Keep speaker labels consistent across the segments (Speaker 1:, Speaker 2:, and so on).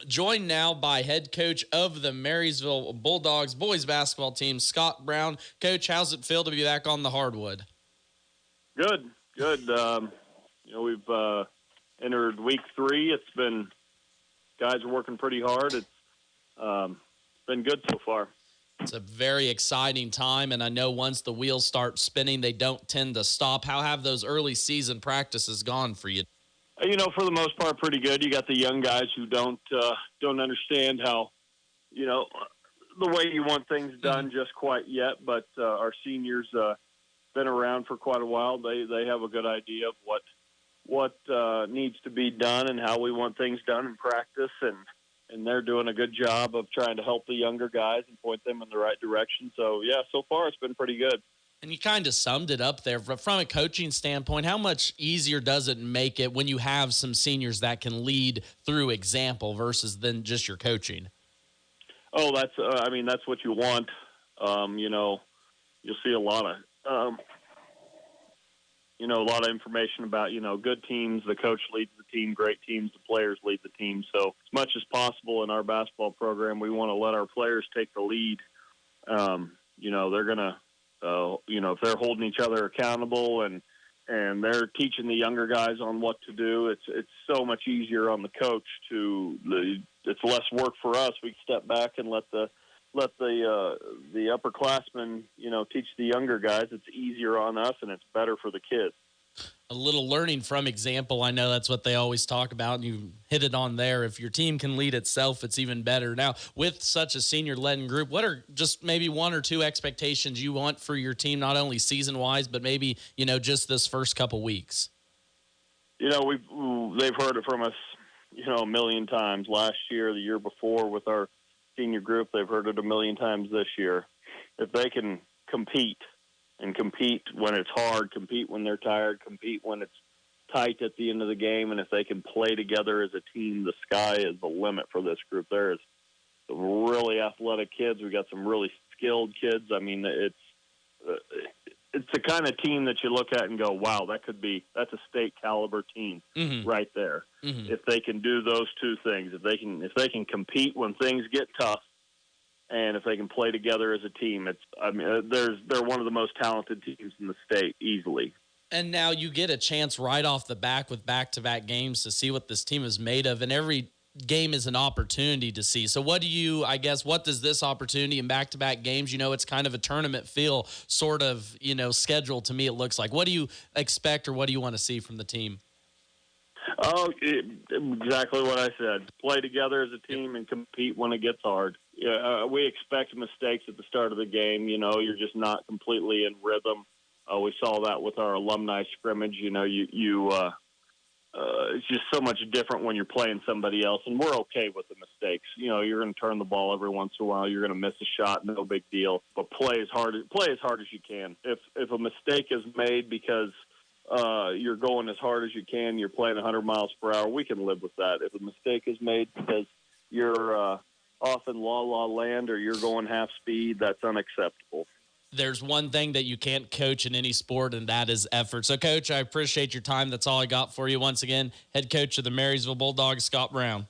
Speaker 1: joined now by head coach of the Marysville Bulldogs boys basketball team, Scott Brown. Coach, how's it feel to be back on the hardwood?
Speaker 2: Good. We've entered week 3. It's been, guys are working pretty hard. It's been good so far.
Speaker 1: It's a very exciting time, and I know once the wheels start spinning, they don't tend to stop. How have those early season practices gone for you?
Speaker 2: For the most part, pretty good. You got the young guys who don't understand how, the way you want things done just quite yet. But our seniors been around for quite a while. They have a good idea of what needs to be done and how we want things done in practice, and they're doing a good job of trying to help the younger guys and point them in the right direction. So, yeah, so far it's been pretty good.
Speaker 1: And you kind of summed it up there. From a coaching standpoint, how much easier does it make it when you have some seniors that can lead through example versus than just your coaching?
Speaker 2: Oh, that's what you want. You'll see a lot of, a lot of information about, good teams. The coach leads the team, great teams, the players lead the team. So as much as possible in our basketball program, we want to let our players take the lead. They're going to, if they're holding each other accountable and they're teaching the younger guys on what to do, it's so much easier on the coach it's less work for us. We step back and let the upperclassmen, teach the younger guys. It's easier on us and it's better for the kids.
Speaker 1: A little learning from example. I know that's what they always talk about, and you hit it on there. If your team can lead itself, it's even better. Now, with such a senior-led group, what are just maybe 1 or 2 expectations you want for your team, not only season-wise, but maybe, just this first couple weeks?
Speaker 2: They've heard it from us, a million times last year, the year before with our senior group. They've heard it a million times this year. If they can compete when it's hard, compete when they're tired, compete when it's tight at the end of the game, and if they can play together as a team, the sky is the limit for this group. There's some really athletic kids. We got some really skilled kids. I mean, it's the kind of team that you look at and go, wow, that's a state caliber team right there. Mm-hmm. If they can do those 2 things, if they can compete when things get tough, and if they can play together as a team, they're one of the most talented teams in the state, easily.
Speaker 1: And now you get a chance right off the back with back-to-back games to see what this team is made of, and every game is an opportunity to see. So what does this opportunity in back-to-back games, it's kind of a tournament feel sort of, schedule to me it looks like. What do you expect or what do you want to see from the team?
Speaker 2: Oh, exactly what I said. Play together as a team and compete when it gets hard. We expect mistakes at the start of the game. You're just not completely in rhythm. We saw that with our alumni scrimmage. It's just so much different when you're playing somebody else, and we're okay with the mistakes. You're going to turn the ball every once in a while. You're going to miss a shot, no big deal. But play as hard as you can. If a mistake is made because you're going as hard as you can, you're playing 100 miles per hour, we can live with that. If a mistake is made because you're off in la-la land or you're going half speed, that's unacceptable.
Speaker 1: There's one thing that you can't coach in any sport, and that is effort. So, Coach, I appreciate your time. That's all I got for you. Once again, head coach of the Marysville Bulldogs, Scott Brown.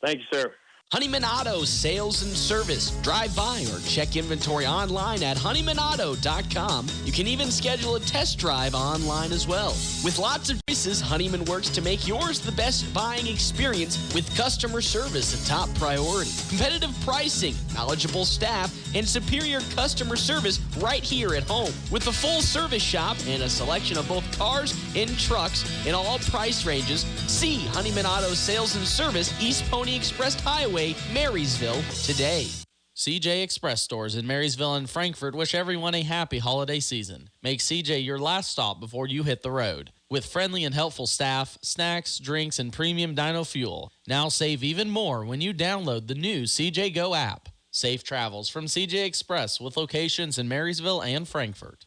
Speaker 2: Thank you, sir.
Speaker 3: Honeyman Auto Sales and Service. Drive by or check inventory online at honeymanauto.com. You can even schedule a test drive online as well. With lots of choices, Honeyman works to make yours the best buying experience with customer service a top priority. Competitive pricing, knowledgeable staff, and superior customer service right here at home. With a full service shop and a selection of both cars and trucks in all price ranges, see Honeyman Auto Sales and Service, East Pony Express Highway, Marysville, today.
Speaker 1: CJ Express stores in Marysville and Frankfort wish everyone a happy holiday season. Make CJ your last stop before you hit the road. With friendly and helpful staff, snacks, drinks, and premium dyno fuel. Now save even more when you download the new CJ Go app. Safe travels from CJ Express with locations in Marysville and Frankfort.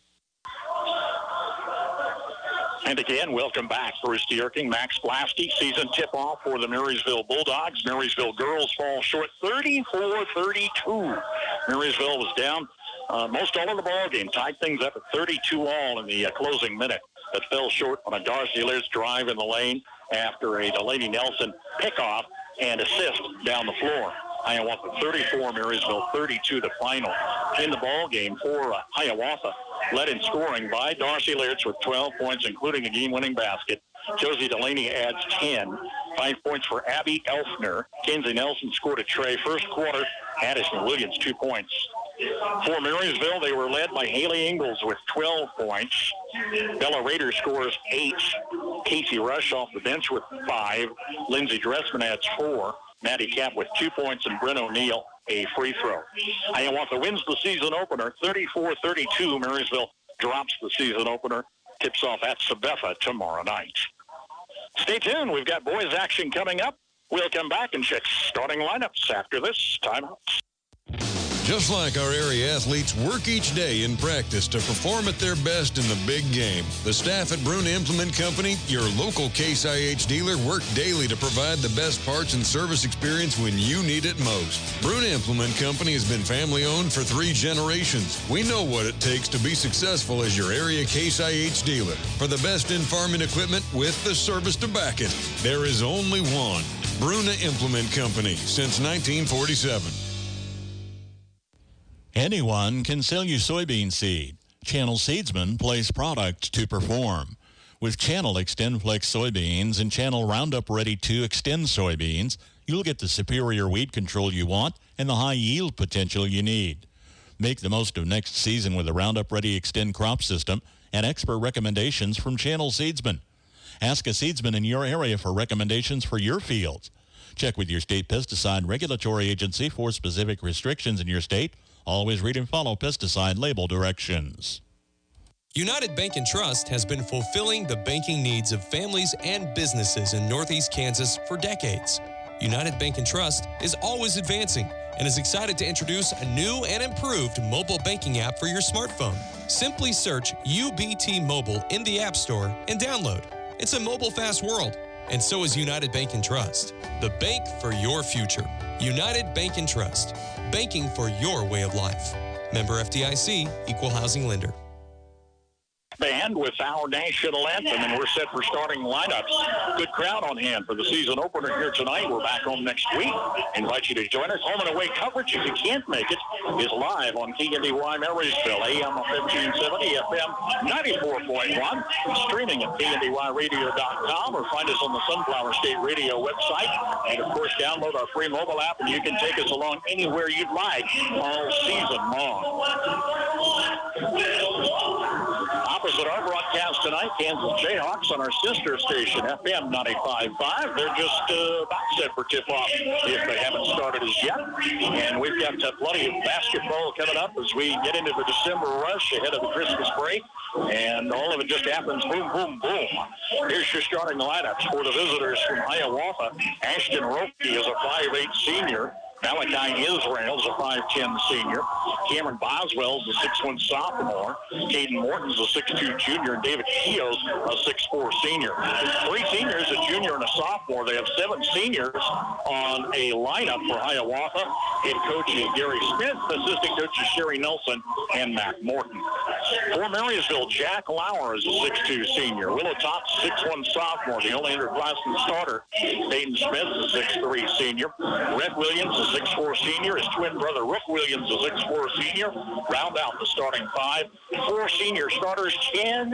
Speaker 4: And again, welcome back. Bruce Dierking, Max Blasky, season tip-off for the Marysville Bulldogs. Marysville girls fall short 34-32. Marysville was down most all of the ball game, tied things up at 32-all in the closing minute, but fell short on a Darcy Liz drive in the lane after a Delaney Nelson pickoff. and assists down the floor. Hiawatha 34, Marysville 32 the final. In the ball game for Hiawatha, led in scoring by Darcy Leartz with 12 points, including a game-winning basket. Josie Delaney adds 10. 5 points for Abby Elfner. Kenzie Nelson scored a tray. First quarter, Addison Williams 2 points. For Marysville, they were led by Haley Ingalls with 12 points. Bella Rader scores 8. Casey Rush off the bench with 5. Lindsay Dressman adds 4. Maddie Cap with 2 points, and Bryn O'Neill a free throw. Hiawatha wins the season opener 34-32. Marysville drops the season opener. Tips off at Sabetha tomorrow night. Stay tuned. We've got boys action coming up. We'll come back and check starting lineups after this timeout.
Speaker 5: Just like our area athletes work each day in practice to perform at their best in the big game, the staff at Bruna Implement Company, your local Case IH dealer, work daily to provide the best parts and service experience when you need it most. Bruna Implement Company has been family-owned for 3 generations. We know what it takes to be successful as your area Case IH dealer. For the best in farming equipment with the service to back it, there is only one. Bruna Implement Company, since 1947.
Speaker 6: Anyone can sell you soybean seed. Channel Seedsmen place product to perform. With Channel XtendFlex soybeans and Channel Roundup Ready 2 Extend soybeans, you'll get the superior weed control you want and the high yield potential you need. Make the most of next season with the Roundup Ready Extend crop system and expert recommendations from Channel Seedsmen. Ask a seedsman in your area for recommendations for your fields. Check with your state pesticide regulatory agency for specific restrictions in your state. Always read and follow pesticide label directions.
Speaker 7: United Bank & Trust has been fulfilling the banking needs of families and businesses in Northeast Kansas for decades. United Bank & Trust is always advancing and is excited to introduce a new and improved mobile banking app for your smartphone. Simply search UBT Mobile in the App Store and download. It's a mobile-fast world, and so is United Bank & Trust, the bank for your future. United Bank & Trust, banking for your way of life. Member FDIC, Equal Housing Lender.
Speaker 4: Band with our national anthem, and we're set for starting lineups. Good crowd on hand for the season opener here tonight. We're back home next week. Invite you to join us. Home and away coverage, if you can't make it, is live on KNDY Marysville, AM 1570, FM 94.1. Streaming at KNDYradio.com, or find us on the Sunflower State Radio website. And, of course, download our free mobile app, and you can take us along anywhere you'd like all season long. Opposite our broadcast tonight, Kansas Jayhawks on our sister station, FM 95.5. They're just about set for tip-off if they haven't started as yet. And we've got plenty of basketball coming up as we get into the December rush ahead of the Christmas break. And all of it just happens boom, boom, boom. Here's your starting lineups for the visitors from Hiawatha. Ashton Roque is a 5'8 senior. Malachi Israel's a 5'10 senior. Cameron Boswell's a 6'1 sophomore. Caden Morton's a 6'2 junior. And David Keogh's a 6'4 senior. 3 seniors, a junior and a sophomore. They have 7 seniors on a lineup for Hiawatha. Head coach is Gary Smith. Assistant coaches Sherry Nelson and Matt Morton. For Marysville, Jack Lauer is a 6'2 senior. Willow Top, 6'1 sophomore. The only underclassmen starter. Peyton Smith is a 6'3 senior. Rhett Williams is a 6'4 senior. His twin brother, Rick Williams, is a 6'4 senior. Round out the starting 5. 4 senior starters, 10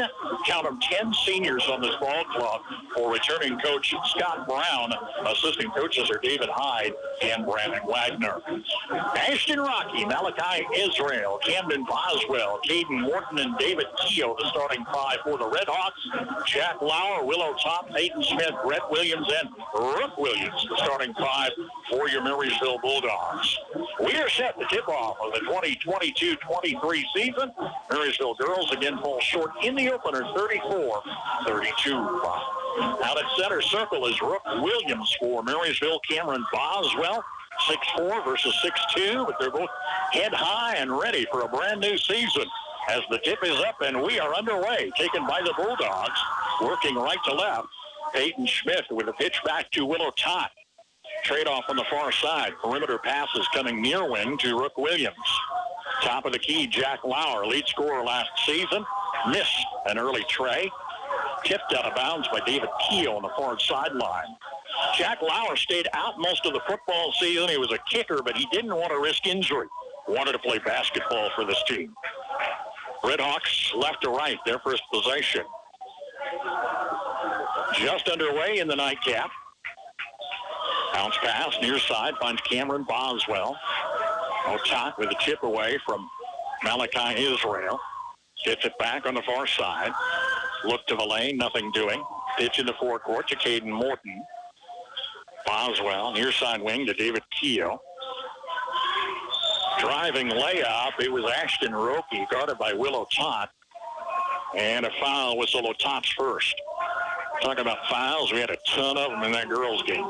Speaker 4: seniors on this ball club. For returning coach Scott Brown, assistant coaches are David Hyde and Brandon Wagner. Ashton Roque, Malachi Israel, Camden Boswell, Caden Morton, and David Keogh, the starting 5 for the Red Hawks. Jack Lauer, Willow Top, Peyton Smith, Rhett Williams, and Rick Williams, the starting 5 for your Marysville Bulldogs. We are set to tip off of the 2022-23 season. Marysville girls again fall short in the opener, 34-32. Out at center circle is Rook Williams for Marysville. Cameron Boswell, 6'4 versus 6'2, but they're both head high and ready for a brand new season. As the tip is up and we are underway, taken by the Bulldogs, working right to left. Peyton Smith with a pitch back to Willow Tot. Trade-off on the far side. Perimeter passes coming near wing to Rook Williams. Top of the key, Jack Lauer, lead scorer last season. Missed an early tray. Tipped out of bounds by David Keogh on the far sideline. Jack Lauer stayed out most of the football season. He was a kicker, but he didn't want to risk injury. Wanted to play basketball for this team. Redhawks left to right, their first possession. Just underway in the nightcap. Bounce pass, near side, finds Cameron Boswell. Otat with a chip away from Malachi Israel. Gets it back on the far side. Look to the lane, nothing doing. Pitch in the forecourt to Caden Morton. Boswell, near side wing to David Keogh. Driving layup, it was Ashton Roque, guarded by Will Otat. And a foul whistle, Otat's first. Talking about fouls, we had a ton of them in that girls' game.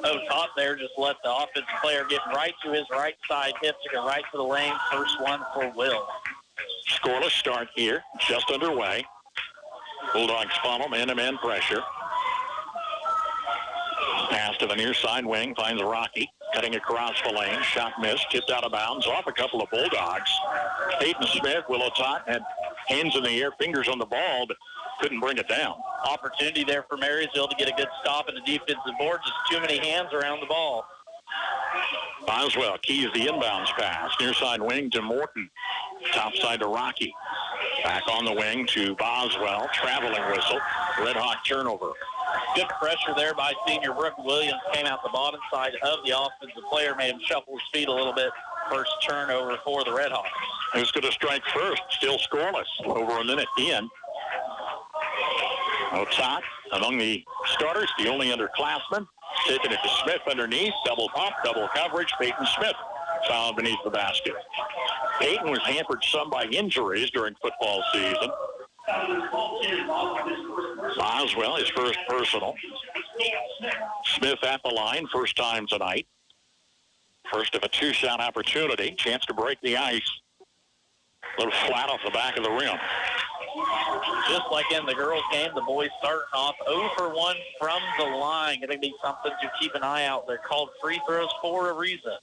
Speaker 8: Otat there just let the offensive player get right to his right side hip to go right to the lane. First one for Will.
Speaker 4: Scoreless start here, just underway. Bulldogs funnel, man-to-man pressure. Pass to the near side wing, finds Rocky. Cutting across the lane, shot missed, tipped out of bounds, off a couple of Bulldogs. Peyton Smith, Will Otat had hands in the air, fingers on the ball, but couldn't bring it down.
Speaker 8: Opportunity there for Marysville to get a good stop in the defensive board. Just too many hands around the ball.
Speaker 4: Boswell keys the inbounds pass. Near side wing to Morton. Top side to Rocky. Back on the wing to Boswell. Traveling whistle. Red Hawk turnover.
Speaker 8: Good pressure there by senior Brooke Williams. Came out the bottom side of the offensive player. Made him shuffle his feet a little bit. First turnover for the Red Hawks.
Speaker 4: Who's going to strike first? Still scoreless. Over a minute in. Otat among the starters, the only underclassman. Taking it to Smith underneath. Double pump, double coverage. Peyton Smith fouled beneath the basket. Peyton was hampered some by injuries during football season. Boswell, his first personal. Smith at the line, first time tonight. First of a two-shot opportunity. Chance to break the ice. A little flat off the back of the rim.
Speaker 8: Just like in the girls' game, the boys starting off 0 for 1 from the line. Going to be something to keep an eye out. They're called free throws for a reason.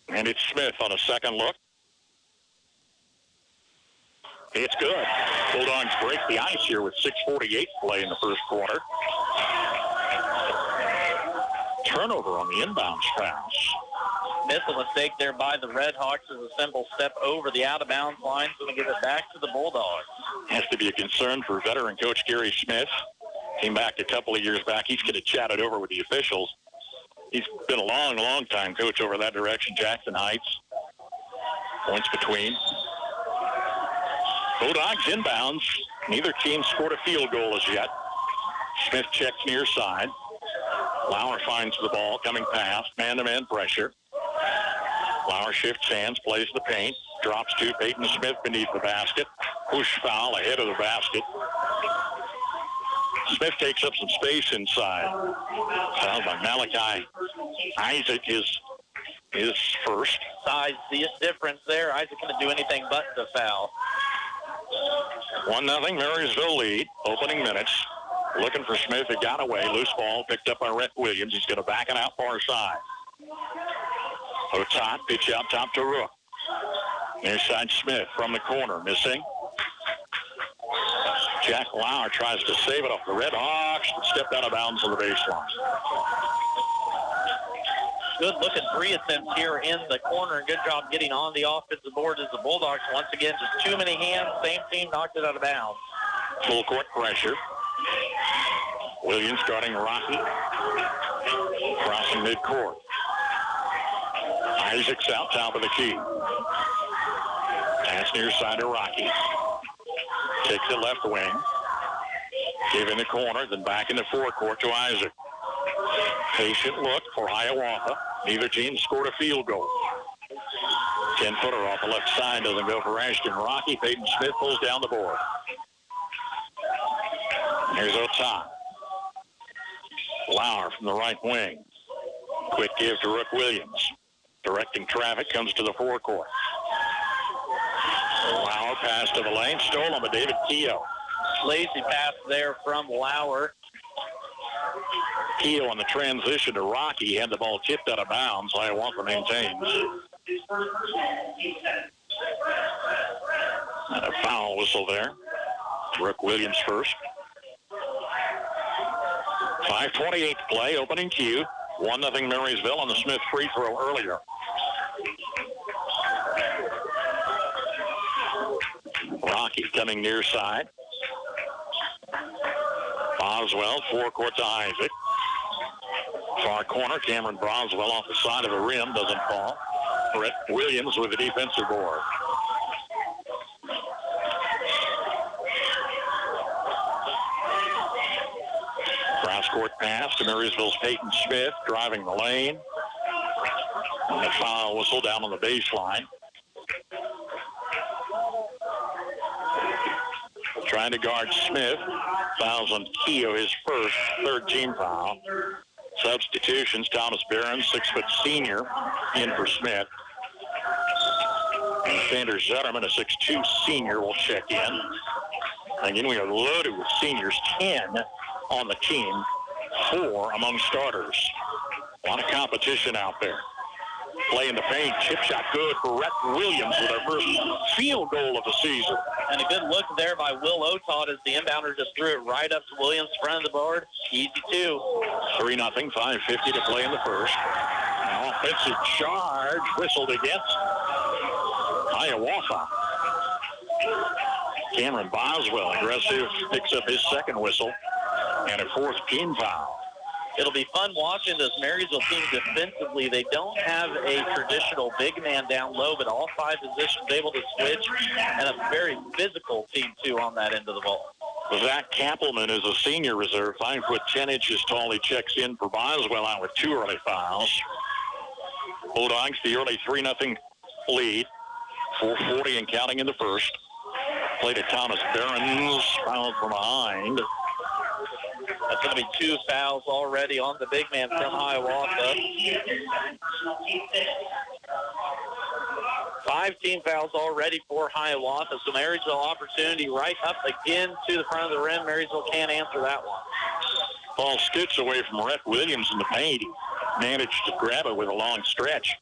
Speaker 4: And it's Smith on a second look. It's good. Bulldogs break the ice here with 6:48 play in the first quarter. Turnover on the inbounds pass.
Speaker 8: Missed a mistake there by the Red Hawks as a simple step over the out-of-bounds line, so we give it back to the Bulldogs.
Speaker 4: Has to be a concern for veteran coach Gary Smith. Came back a couple of years back. He's going to chat it over with the officials. He's been a long, long time coach over that direction, Jackson Heights. Points between. Bulldogs inbounds. Neither team scored a field goal as yet. Smith checks near side. Lauer finds the ball coming past. Man-to-man pressure. Lauer shifts hands, plays the paint. Drops to Peyton Smith beneath the basket. Push foul ahead of the basket. Smith takes up some space inside. Fouled by Malachi. Isaac is first.
Speaker 8: Size, the difference there. Isaac going to do anything but the foul.
Speaker 4: 1-0 Marysville lead. Opening minutes. Looking for Smith. It got away. Loose ball picked up by Rhett Williams. He's going to back it out far side. Otat, pitch out top to Rook. Near side Smith from the corner. Missing. Jack Lauer tries to save it off the Red Hawks. Stepped out of bounds on the baseline.
Speaker 8: Good looking three attempts here in the corner, and good job getting on the offensive board as the Bulldogs once again just too many hands. Same team knocked it out of bounds.
Speaker 4: Full court pressure. Williams guarding Rocky. Crossing midcourt. Isaac's out top of the key. Pass near side to Rocky. Takes it left wing. Gave in the corner, then back in the forecourt to Isaac. Patient look for Hiawatha. Neither team scored a field goal. 10-footer off the left side doesn't go for Ashton Rocky. Peyton Smith pulls down the board. Here's Otat. Lauer from the right wing. Quick give to Rook Williams. Directing traffic, comes to the forecourt. Lauer pass to the lane, stolen by David Keogh.
Speaker 8: Lazy pass there from Lauer.
Speaker 4: Keogh on the transition to Rocky had the ball tipped out of bounds. Hiawatha maintains. And a foul whistle there. Rook Williams first. 5:28 to play, opening cue. 1-0 Marysville on the Smith free throw earlier. Rocky coming near side. Boswell, forecourt to Isaac. Far corner, Cameron Boswell off the side of the rim, doesn't fall. Brett Williams with the defensive board. Cross-court pass to Marysville's Peyton Smith, driving the lane. And the foul whistle down on the baseline. Trying to guard Smith. Fouls on Keogh, his first, third team foul. Substitutions, Thomas Barron, 6-foot senior, in for Smith. And Sander Zetterman, a 6'2 senior, will check in. Again, we are loaded with seniors, 10 on the team, 4 among starters. A lot of competition out there. Play in the paint, chip shot good for Rhett Williams with our first field goal of the season.
Speaker 8: And a good look there by Will Otot as the inbounder just threw it right up to Williams, front of the board. Easy 2.
Speaker 4: 3-0, 5:50 to play in the first. An offensive charge whistled against Hiawatha. Cameron Boswell, aggressive, picks up his second whistle, and a fourth team foul.
Speaker 8: It'll be fun watching this Marysville team defensively. They don't have a traditional big man down low, but all 5 positions able to switch, and a very physical team, too, on that end of the ball.
Speaker 4: Zach Kappelman is a senior reserve, 5 foot 10 inches tall. He checks in for Boswell out with 2 early fouls. Bulldogs, the early 3-0 lead, 4:40 and counting in the first. Play to Thomas Barron's, fouled from behind.
Speaker 8: That's going to be 2 fouls already on the big man from Hiawatha. 5 team fouls already for Hiawatha. So Marysville opportunity right up again to the front of the rim. Marysville can't answer that one.
Speaker 4: Ball scoots away from Rhett Williams in the paint. He managed to grab it with a long stretch.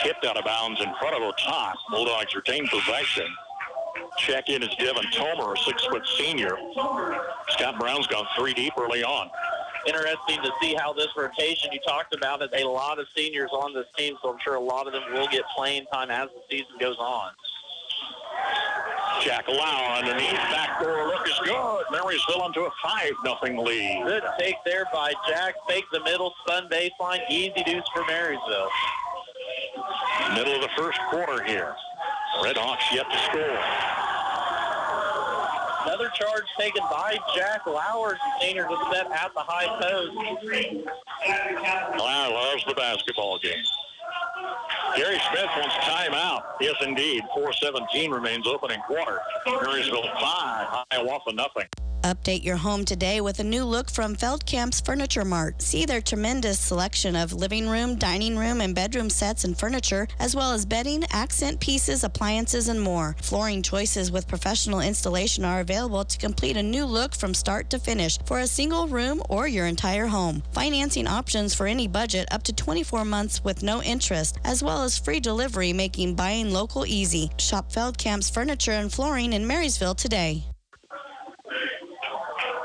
Speaker 4: Tipped out of bounds in front of Otot. Bulldogs retain possession. Check in is Devin Tomer, a 6-foot senior. Scott Brown's gone 3 deep early on.
Speaker 8: Interesting to see how this rotation you talked about is a lot of seniors on this team, so I'm sure a lot of them will get playing time as the season goes on.
Speaker 4: Jack Lauer underneath, backdoor look is good. Marysville into a 5-0 lead.
Speaker 8: Good take there by Jack. Fake the middle, spun baseline, easy deuce for Marysville.
Speaker 4: Middle of the first quarter here. Redhawks yet to score.
Speaker 8: Another charge taken by Jack Lauer, senior to set at the high post.
Speaker 4: Lauer loves the basketball game. Gary Smith wants timeout. Yes, indeed. 4:17 remains opening quarter. Marysville 5, Hiawatha 0.
Speaker 9: Update your home today with a new look from Feldkamp's Furniture Mart. See their tremendous selection of living room, dining room, and bedroom sets and furniture, as well as bedding, accent pieces, appliances, and more. Flooring choices with professional installation are available to complete a new look from start to finish for a single room or your entire home. Financing options for any budget up to 24 months with no interest, as well as free delivery, making buying local easy. Shop Feldkamp's Furniture and Flooring in Marysville today.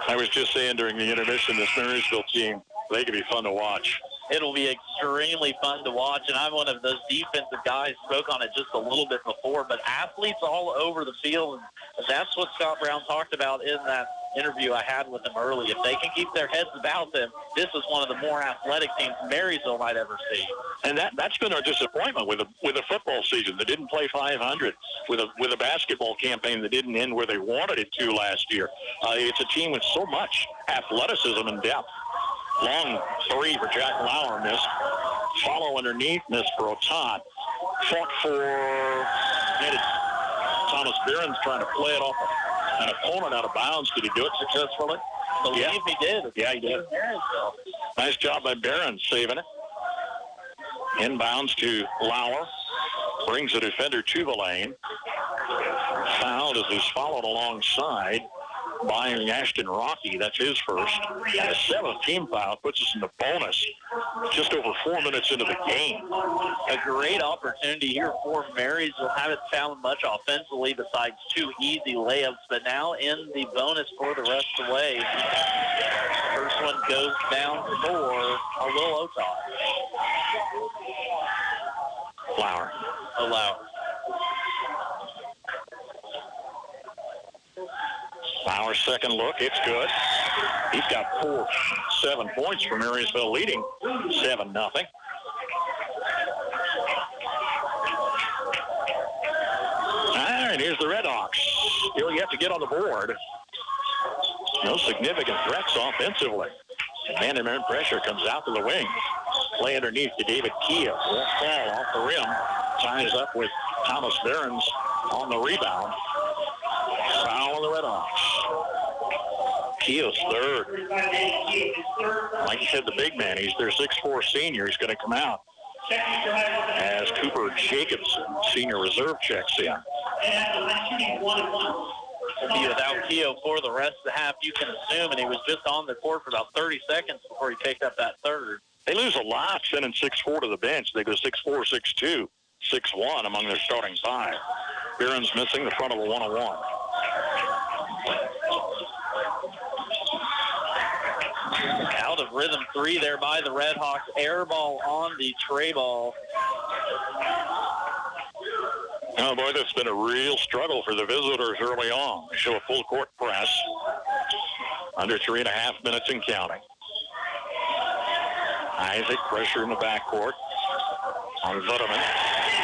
Speaker 4: I was just saying during the intermission, this Marysville team, they could be fun to watch.
Speaker 8: It'll be extremely fun to watch, and I'm one of those defensive guys, spoke on it just a little bit before, but athletes all over the field, and that's what Scott Brown talked about in that interview I had with him early. If they can keep their heads about them, this is one of the more athletic teams Marysville might ever see.
Speaker 4: And that's been our disappointment with a football season that didn't play 500, with a basketball campaign that didn't end where they wanted it to last year. It's a team with so much athleticism and depth. Long 3 for Jack Lauer, missed. Follow underneath, missed for Otot. Fought for Thomas Barron's trying to play it off an opponent out of bounds. Did he do it successfully?
Speaker 8: I believe he did.
Speaker 4: Yeah, he did. Nice job by Barron saving it. Inbounds to Lauer. Brings the defender to the lane. Fouled as he's followed alongside by Ashton Rocky. That's his first. And the 7th team foul puts us in the bonus just over 4 minutes into the game.
Speaker 8: A great opportunity here for Marysville. Haven't found much offensively besides 2 easy layups, but now in the bonus for the rest of the way. First one goes down for a little Otai.
Speaker 4: Flower. Flower's second look, it's good. He's got 7 points for Marysville, leading 7-0. All right, here's the Redhawks. Still yet to get on the board. No significant threats offensively. Man-to-man pressure comes out to the wing. Play underneath to David Kia. Won't fall off the rim. Ties up with Thomas Behrens on the rebound. Foul on the Redhawks. Keo's third. Like you said, the big man, he's their 6'4 senior. He's going to come out as Cooper Jacobson, senior reserve, checks in.
Speaker 8: Will be without Keo for the rest of the half, you can assume, and he was just on the court for about 30 seconds before he picked up that third.
Speaker 4: They lose a lot sending 6'4 to the bench. They go 6'4, 6'2, 6'1 among their starting 5. Behrens missing the front of a 1-on-1.
Speaker 8: Out of rhythm 3 there by the Redhawks. Air ball on the tray ball.
Speaker 4: Oh, boy, that's been a real struggle for the visitors early on. They show a full court press. Under 3.5 minutes and counting. Isaac, pressure in the backcourt. On Zutterman.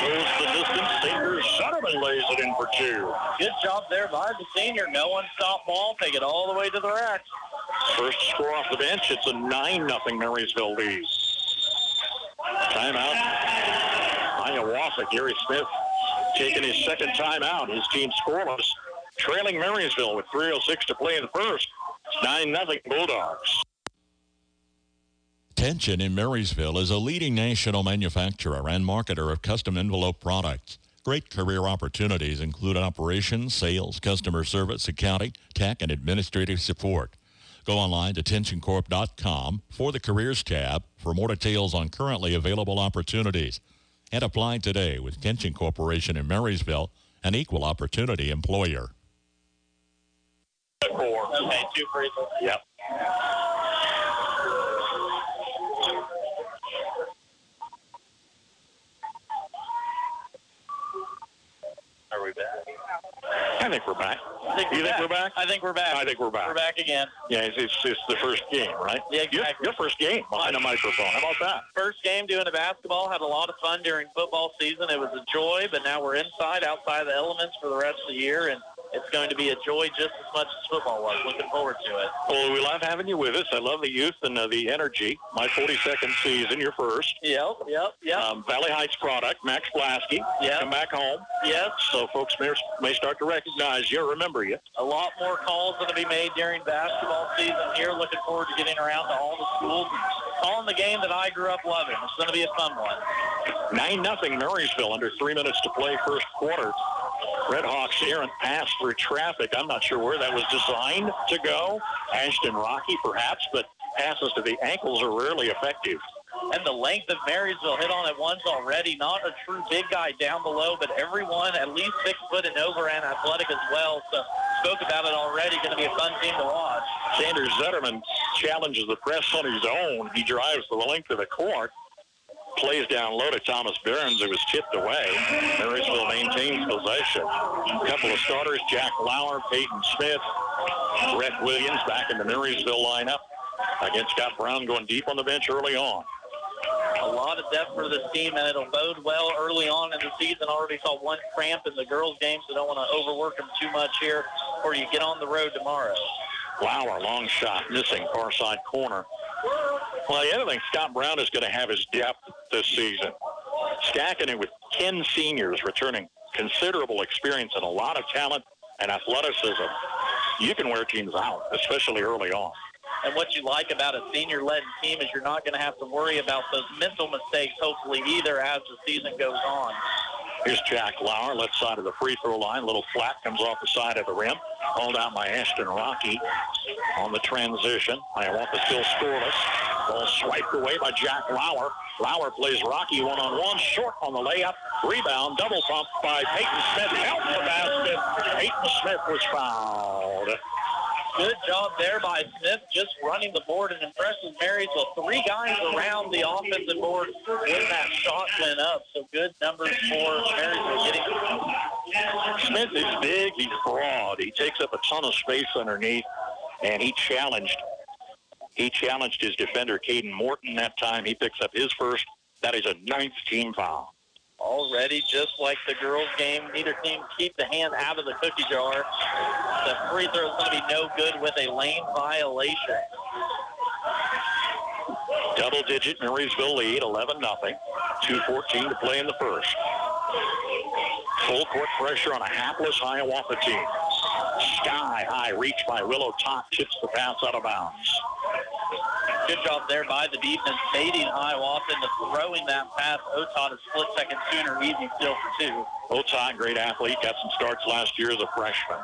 Speaker 4: Goes the distance. Senior Zutterman lays it in for 2.
Speaker 8: Good job there by the senior. No one stop ball. Take it all the way to the rack.
Speaker 4: First score off the bench. It's a 9-0 Marysville lead. Timeout. Hiawatha. Gary Smith taking his second timeout. His team scoreless. Trailing Marysville with 3:06 to play in the first. It's 9-0 Bulldogs.
Speaker 6: Tension in Marysville is a leading national manufacturer and marketer of custom envelope products. Great career opportunities include operations, sales, customer service, accounting, tech, and administrative support. Go online to tensioncorp.com for the Careers tab for more details on currently available opportunities. And apply today with Tension Corporation in Marysville, an equal opportunity employer.
Speaker 8: 4. Okay, 2 free throws.
Speaker 4: Yep.
Speaker 8: Are we back?
Speaker 4: I think we're back.
Speaker 8: You think we're back? I think we're back.
Speaker 4: I think we're back.
Speaker 8: We're back again.
Speaker 4: Yeah, it's the first game, right?
Speaker 8: Yeah, exactly.
Speaker 4: Your first game behind a microphone. How about that?
Speaker 8: First game doing a basketball. Had a lot of fun during football season. It was a joy, but now we're outside of the elements for the rest of the year, and it's going to be a joy just as much as football was. Looking forward to it.
Speaker 4: Well, we love having you with us. I love the youth and the energy. My 42nd season, your first.
Speaker 8: Yep.
Speaker 4: Valley Heights product, Max Blasky.
Speaker 8: Yep.
Speaker 4: Come back home.
Speaker 8: Yes.
Speaker 4: So folks may start to recognize you, remember you.
Speaker 8: A lot more calls going to be made during basketball season here. Looking forward to getting around to all the schools and calling the game that I grew up loving. It's going to be a fun one.
Speaker 4: 9-0 Marysville, under 3 minutes to play first quarter. Redhawks errant pass through traffic. I'm not sure where that was designed to go. Ashton Rocky, perhaps, but passes to the ankles are rarely effective.
Speaker 8: And the length of Marysville hit on it once already. Not a true big guy down below, but everyone at least 6 foot and over and athletic as well. So spoke about it already. Going to be a fun team to watch.
Speaker 4: Sanders Zetterman challenges the press on his own. He drives the length of the court. Plays down low to Thomas Behrens, who was tipped away. Marysville maintains possession. A couple of starters, Jack Lauer, Peyton Smith, Brett Williams back in the Marysville lineup against Scott Brown going deep on the bench early on.
Speaker 8: A lot of depth for this team, and it'll bode well early on in the season. Already saw one cramp in the girls' game, so don't want to overwork them too much here before you get on the road tomorrow.
Speaker 4: Lauer, long shot, missing far side corner. Well, the other thing, Scott Brown is going to have his depth this season. Stacking it with 10 seniors returning considerable experience and a lot of talent and athleticism. You can wear teams out, especially early on.
Speaker 8: And what you like about a senior-led team is you're not going to have to worry about those mental mistakes, hopefully, either as the season goes on.
Speaker 4: Here's Jack Lauer, left side of the free throw line. Little flat comes off the side of the rim. Hauled out by Ashton Rocky on the transition. Hiawatha still scoreless. Ball swiped away by Jack Lauer. Lauer plays Rocky one-on-one. Short on the layup. Rebound. Double pump by Peyton Smith. Help the basket. Peyton Smith was fouled.
Speaker 8: Good job there by Smith, just running the board and impresses Marysville. 3 guys around the offensive board when that shot went up. So good numbers for Marysville getting.
Speaker 4: Smith is big. He's broad. He takes up a ton of space underneath, and he challenged his defender, Caden Morton, that time. He picks up his first. That is a 9th team foul.
Speaker 8: Already, just like the girls' game, neither team keep the hand out of the cookie jar. The free throw is going to be no good with a lane violation.
Speaker 4: Double-digit Marysville lead, 11-0. 2:14 to play in the first. Full court pressure on a hapless Hiawatha team. Sky high reach by Willow Top, tips the pass out of bounds.
Speaker 8: Good job there by the defense, baiting Hiawatha into throwing that pass. Otot, a split-second sooner, easy steal for 2.
Speaker 4: Otot, great athlete, got some starts last year as a freshman.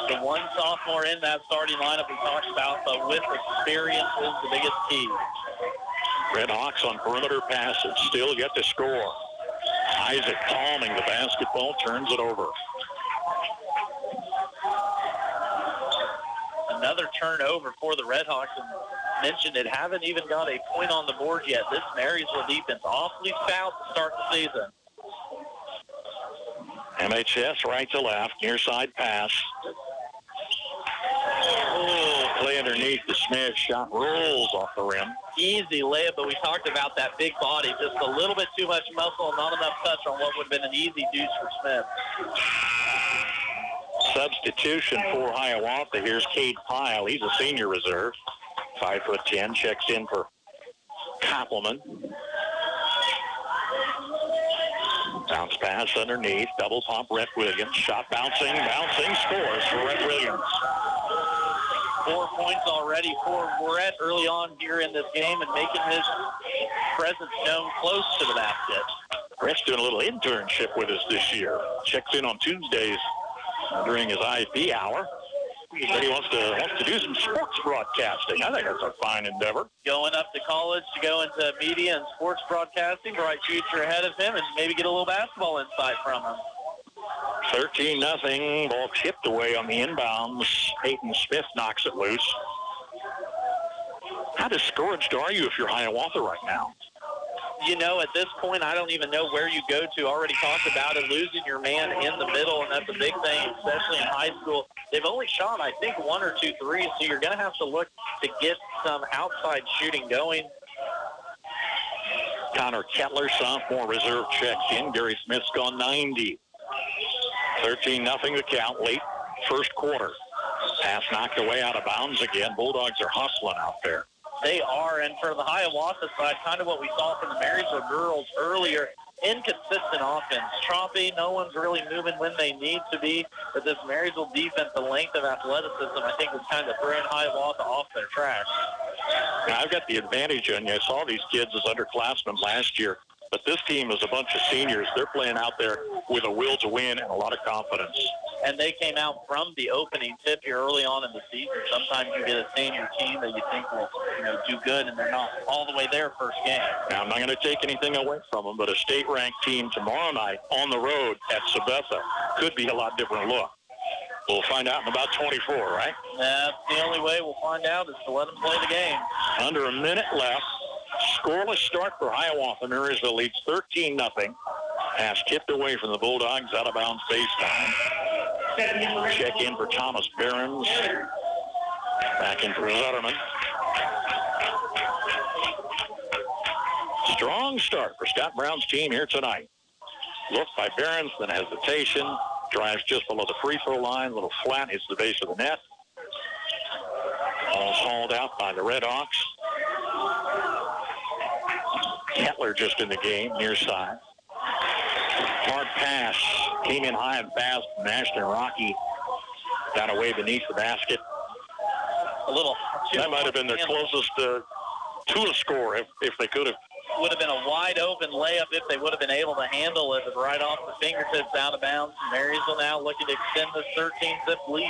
Speaker 8: The one sophomore in that starting lineup we talked about, but with experience is the biggest key.
Speaker 4: Red Hawks on perimeter passes, still yet to score. Isaac palming the basketball, turns it over.
Speaker 8: Another turnover for the Red Hawks, and mentioned it, haven't even got a point on the board yet. This Marysville defense awfully stout to start the season.
Speaker 4: MHS right to left, near side pass. Oh, play underneath the Smith, shot rolls off the rim.
Speaker 8: Easy layup, but we talked about that big body, just a little bit too much muscle and not enough touch on what would have been an easy deuce for Smith.
Speaker 4: Substitution for Hiawatha. Here's Cade Pyle. He's a senior reserve. 5'10", checks in for Koppelman. Bounce pass underneath. Double pump, Rhett Williams. Shot bouncing, scores for Rhett Williams.
Speaker 8: 4 points already for Rhett early on here in this game and making his presence known close to the basket.
Speaker 4: Rhett's doing a little internship with us this year. Checks in on Tuesdays during his IP hour. He said he wants to do some sports broadcasting. I think that's a fine endeavor.
Speaker 8: Going up to college to go into media and sports broadcasting, bright future ahead of him, and maybe get a little basketball insight from him.
Speaker 4: 13-0, ball chipped away on the inbounds. Peyton Smith knocks it loose. How discouraged are you if you're Hiawatha right now?
Speaker 8: You know, at this point, I don't even know where you go to. Already talked about it, losing your man in the middle, and that's a big thing, especially in high school. They've only shot, I think, 1 or 2 threes, so you're going to have to look to get some outside shooting going.
Speaker 4: Connor Kettler, sophomore reserve, checks in. Gary Smith's gone 90. 13-0 the count, late first quarter. Pass knocked away out of bounds again. Bulldogs are hustling out there.
Speaker 8: They are, and for the Hiawatha side, kind of what we saw from the Marysville girls earlier, inconsistent offense. Choppy, no one's really moving when they need to be, but this Marysville defense, the length of athleticism, I think was kind of throwing Hiawatha off their track.
Speaker 4: Now, I've got the advantage on you. I saw these kids as underclassmen last year, but this team is a bunch of seniors. They're playing out there with a will to win and a lot of confidence.
Speaker 8: And they came out from the opening tip here early on in the season. Sometimes you get a senior team that you think will, do good, and they're not all the way there first game.
Speaker 4: Now, I'm not going to take anything away from them, but a state-ranked team tomorrow night on the road at Sabetha could be a lot different look. We'll find out in about 24, right?
Speaker 8: That's the only way we'll find out is to let them play the game.
Speaker 4: Under a minute left. Scoreless start for Hiawatha. Marysville leads 13-0. Pass tipped away from the Bulldogs, out of bounds baseline. Check in for Thomas Behrens. Back in for Zutterman. Strong start for Scott Brown's team here tonight. Look by Behrens, then hesitation. Drives just below the free throw line. A little flat, hits the base of the net. Ball's hauled out by the Red Hawks. Kettler just in the game, near side. Hard pass. Came in high and fast from Ashton Rocky. Got away beneath the basket. That might have been their closest to a score if they could have.
Speaker 8: Would have been a wide open layup if they would have been able to handle it, but right off the fingertips out of bounds. Marysville now looking to extend this 13-zip lead.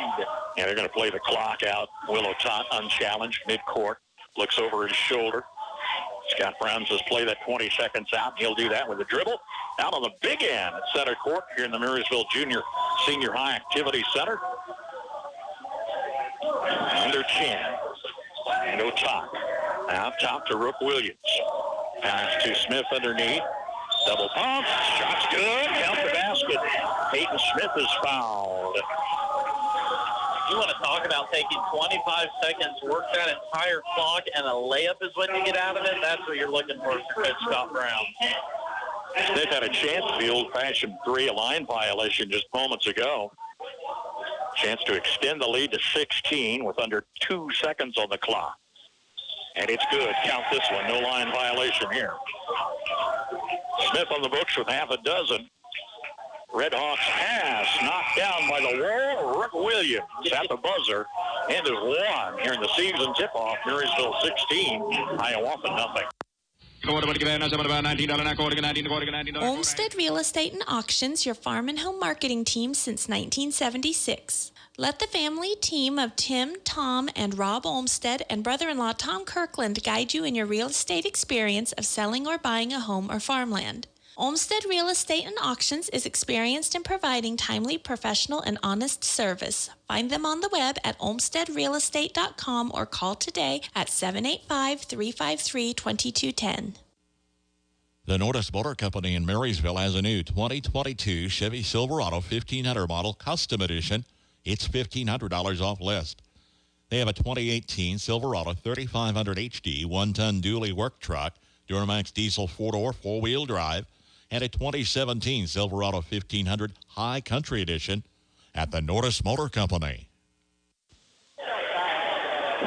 Speaker 4: Yeah, they're going to play the clock out. Willow Tot unchallenged midcourt. Looks over his shoulder. Scott Brown says play that 20 seconds out. He'll do that with a dribble. Out on the big end at center court here in the Marysville Junior Senior High Activity Center. Chen. And Otak. Now top to Rook Williams. Pass to Smith underneath. Double pump. Shot's good. Count the basket. Peyton Smith is fouled.
Speaker 8: You want to talk about taking 25 seconds, work that entire clock, and a layup is what you get out of it? That's what you're looking for Coach Scott Brown.
Speaker 4: Smith had a chance to the old-fashioned 3, a line violation just moments ago. Chance to extend the lead to 16 with under 2 seconds on the clock. And it's good. Count this one. No line violation here. Smith on the books with half a dozen. Redhawks pass knocked down by the wall. Rook Williams at the buzzer. And is one here in the season tip-off. Marysville 16, Hiawatha nothing.
Speaker 10: Olmsted Real Estate and Auctions, your farm and home marketing team since 1976. Let the family team of Tim, Tom, and Rob Olmsted and brother-in-law Tom Kirkland guide you in your real estate experience of selling or buying a home or farmland. Olmsted Real Estate and Auctions is experienced in providing timely, professional, and honest service. Find them on the web at olmstedrealestate.com or call today at 785-353-2210.
Speaker 6: The Nordis Motor Company in Marysville has a new 2022 Chevy Silverado 1500 model custom edition. It's $1,500 off list. They have a 2018 Silverado 3500 HD 1-ton dually work truck, Duramax diesel 4-door 4-wheel drive, and a 2017 Silverado 1500 High Country Edition at the Nordis Motor Company.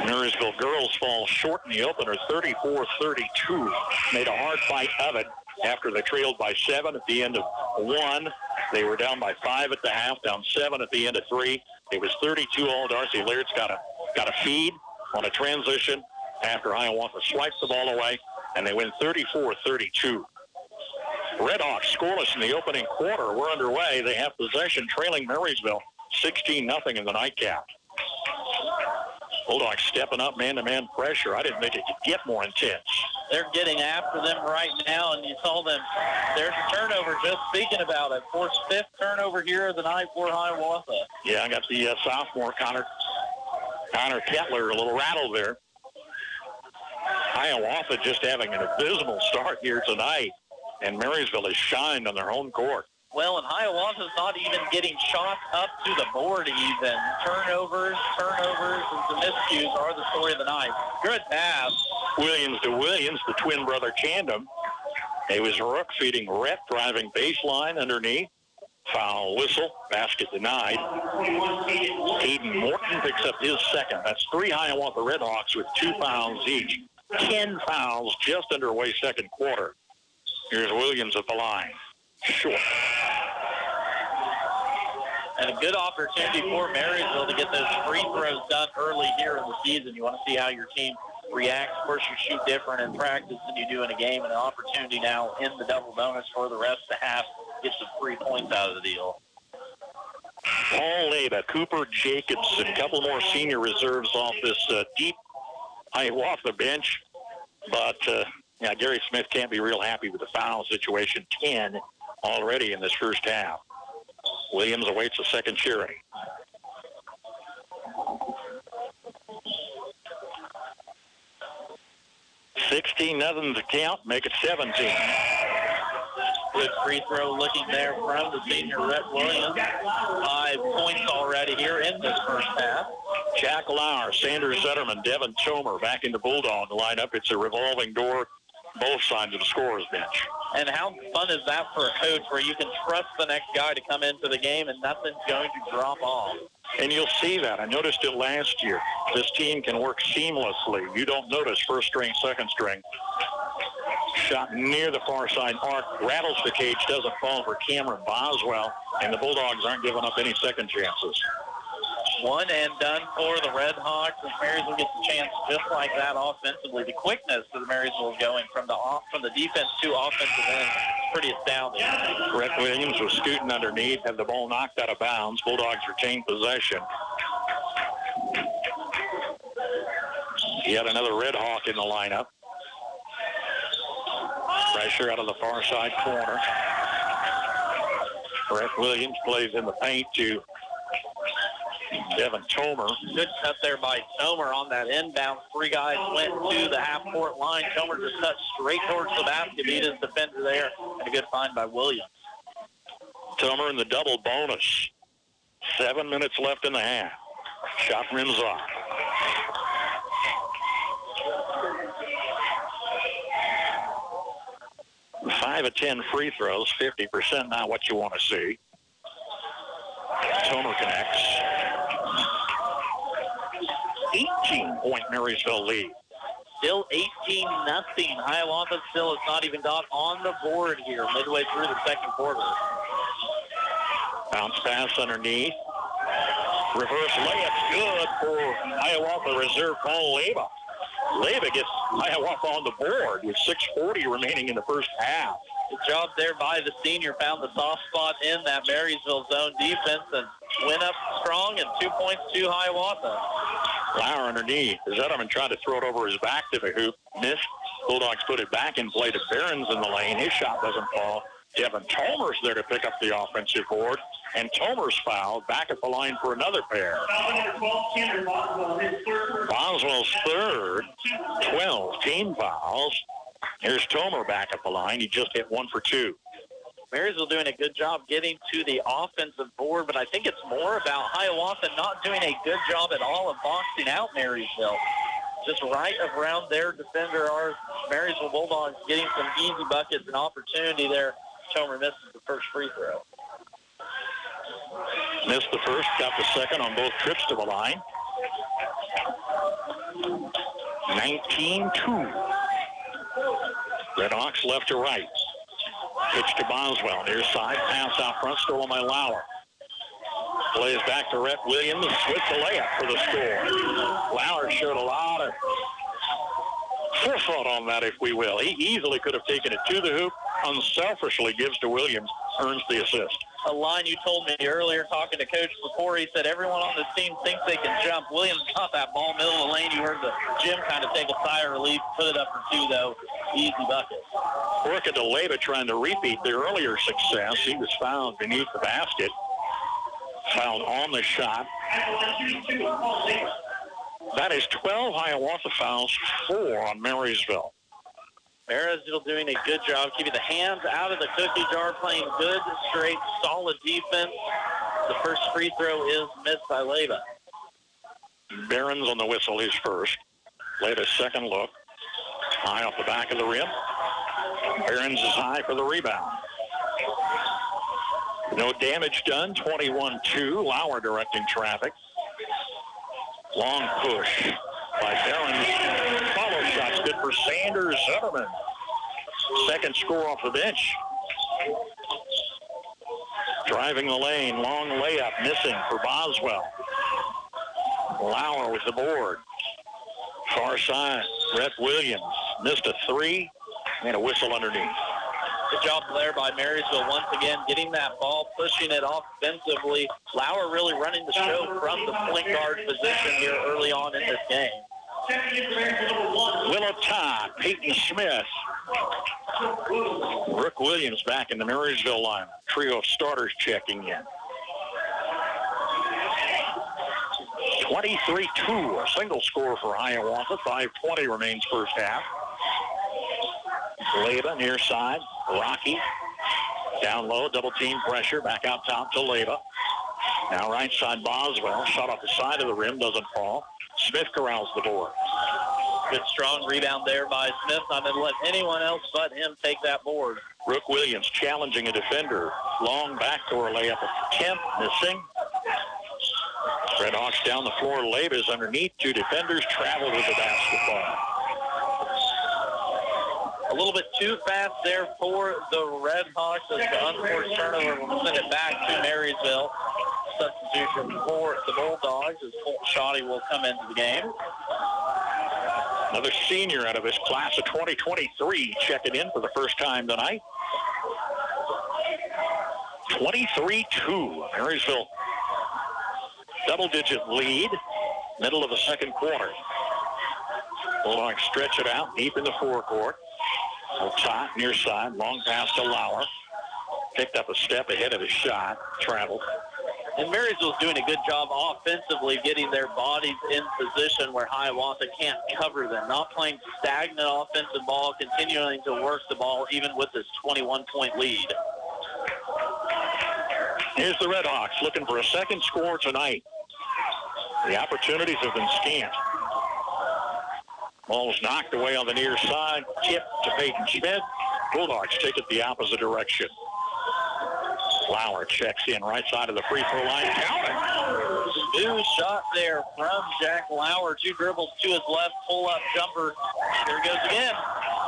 Speaker 4: Marysville girls fall short in the opener, 34-32. Made a hard fight of it after they trailed by 7 at the end of 1. They were down by 5 at the half, down 7 at the end of 3. It was 32 all. Darcy Laird's got a feed on a transition after Hiawatha swipes the ball away, and they win 34-32. Redhawks scoreless in the opening quarter. We're underway. They have possession, trailing Marysville 16-0 in the nightcap. Bulldogs stepping up man-to-man pressure. I didn't think it could get more intense.
Speaker 8: They're getting after them right now, and you saw them. There's a turnover, just speaking about it. Forced 5th turnover here of the night for Hiawatha.
Speaker 4: Yeah, I got the sophomore Connor Kettler a little rattled there. Hiawatha just having an abysmal start here tonight, and Marysville has shined on their home court.
Speaker 8: Well, and Hiawatha's not even getting shots up to the board even. Turnovers, and some miscues are the story of the night. Good pass.
Speaker 4: Williams to Williams, the twin brother tandem. It was Rook feeding Rhett, driving baseline underneath. Foul whistle, basket denied. Aiden Morton picks up his second. That's 3 Hiawatha Redhawks with 2 fouls each. 10 fouls just underway second quarter. Here's Williams at the line. Short.
Speaker 8: And a good opportunity for Marysville to get those free throws done early here in the season. You want to see how your team reacts. Of course, you shoot different in practice than you do in a game, and an opportunity now in the double bonus for the rest of the half. Get some 3 points out of the deal.
Speaker 4: Paul Leda, Cooper Jacobson, a couple more senior reserves off this deep Hiawatha bench. But, Gary Smith can't be real happy with the foul situation. 10 already in this first half. Williams awaits a second charity. $16-0 to count. Make it 17.
Speaker 8: Good free throw looking there from the senior Rhett Williams. 5 points already here in this first half.
Speaker 4: Jack Lauer, Sanders Zetterman, Devin Tomer back into Bulldog lineup. It's a revolving door, both sides of the scorer's bench.
Speaker 8: And how fun is that for a coach where you can trust the next guy to come into the game and nothing's going to drop off?
Speaker 4: And you'll see that. I noticed it last year. This team can work seamlessly. You don't notice first string, second string. Shot near the far side arc, rattles the cage, doesn't fall for Cameron Boswell, and the Bulldogs aren't giving up any second chances.
Speaker 8: One and done for the Red Hawks, and Marysville gets a chance just like that offensively. The quickness that the Marysville is going from the defense to offensive end, pretty astounding.
Speaker 4: Rhett Williams was scooting underneath, had the ball knocked out of bounds. Bulldogs retain possession. Yet another Red Hawk in the lineup. Pressure out of the far side corner. Rhett Williams plays in the paint to Devin Tomer.
Speaker 8: Good cut there by Tomer on that inbound. Three guys went to the half-court line. Tomer just cut straight towards the basket, beat his defender there, and a good find by Williams.
Speaker 4: Tomer in the double bonus. 7 minutes left in the half. Shot rims off. Five of 10 free throws, 50%, not what you want to see. Tomer connects. 18-point Marysville lead.
Speaker 8: Still 18-0. Hiawatha still has not even got on the board here midway through the second quarter.
Speaker 4: Bounce pass underneath. Reverse layup good for Hiawatha reserve Paul Leyva. Leyva gets Hiawatha on the board with 6:40 remaining in the first half.
Speaker 8: Good job there by the senior. Found the soft spot in that Marysville zone defense and went up strong, and 2 points to Hiawatha.
Speaker 4: Lauer underneath. Zetterman tried to throw it over his back to the hoop. Missed. Bulldogs put it back in play to Behrens in the lane. His shot doesn't fall. Devin Tomer's there to pick up the offensive board. And Tomer's fouled back at the line for another pair. Boswell's third. 12 team fouls. Here's Tomer back at the line. He just hit 1 for 2.
Speaker 8: Marysville doing a good job getting to the offensive board, but I think it's more about Hiawatha not doing a good job at all of boxing out Marysville. Just right around their defender are Marysville Bulldogs getting some easy buckets and opportunity there. Tomer misses the first free throw.
Speaker 4: Missed the first, got the second on both trips to the line. 19-2. Redhawks left to right. Pitch to Boswell. Near side, pass out front, stolen by Lauer. Plays back to Rhett Williams with the layup for the score. Lauer showed a lot of forethought on that, if we will. He easily could have taken it to the hoop, unselfishly gives to Williams, earns the assist.
Speaker 8: A line you told me earlier talking to Coach before, he said everyone on this team thinks they can jump. Williams got that ball middle of the lane. You heard the gym kind of take a sigh of relief, put it up for 2, though. Easy bucket.
Speaker 4: Orca DeLeyva trying to repeat their earlier success. He was found beneath the basket. Fouled on the shot. That is 12 Hiawatha fouls, 4 on Marysville.
Speaker 8: Marysville doing a good job keeping the hands out of the cookie jar, playing good, straight, solid defense. The first free throw is missed by Leyva.
Speaker 4: Behrens on the whistle, his first. Leyva's second look. High off the back of the rim. Behrens is high for the rebound. No damage done, 21-2. Lauer directing traffic. Long push by Behrens. Follow shots good for Sanders Zetterman. Second score off the bench. Driving the lane, long layup, missing for Boswell. Lauer with the board. Far side, Rhett Williams missed a 3 and a whistle underneath.
Speaker 8: Good job there by Marysville once again, getting that ball, pushing it offensively. Lauer really running the show from the point guard position here early on in this game.
Speaker 4: Willow Todd, Peyton Smith. Brooke Williams back in the Marysville line. Trio of starters checking in. 23-2, a single score for Hiawatha. 5:20 remains first half. Leyva near side. Rocky down low, double team pressure. Back out top to Leyva. Now right side Boswell. Shot off the side of the rim, doesn't fall. Smith corrals the board.
Speaker 8: Good strong rebound there by Smith. Not going to let anyone else but him take that board.
Speaker 4: Brooke Williams challenging a defender. Long backdoor layup at 10, missing. Redhawks down the floor. Leyva's underneath. 2 defenders traveled with the basketball.
Speaker 8: A little bit too fast there for the Redhawks as the unforced turnover will send it back to Marysville. Substitution for the Bulldogs as Colt Shoddy will come into the game.
Speaker 4: Another senior out of his class of 2023 checking in for the first time tonight. 23-2. Marysville double-digit lead, middle of the second quarter. Bulldogs stretch it out deep in the forecourt. Top near side, long pass to Lauer. Picked up a step ahead of his shot, traveled.
Speaker 8: And Marysville's doing a good job offensively getting their bodies in position where Hiawatha can't cover them. Not playing stagnant offensive ball, continuing to work the ball even with this 21-point lead.
Speaker 4: Here's the Redhawks looking for a second score tonight. The opportunities have been scant. Ball was knocked away on the near side. Tip to Peyton Schmidt. Bulldogs take it the opposite direction. Lauer checks in right side of the free throw line. Count it.
Speaker 8: New shot there from Jack Lauer. 2 dribbles to his left. Pull-up jumper. Here he goes again.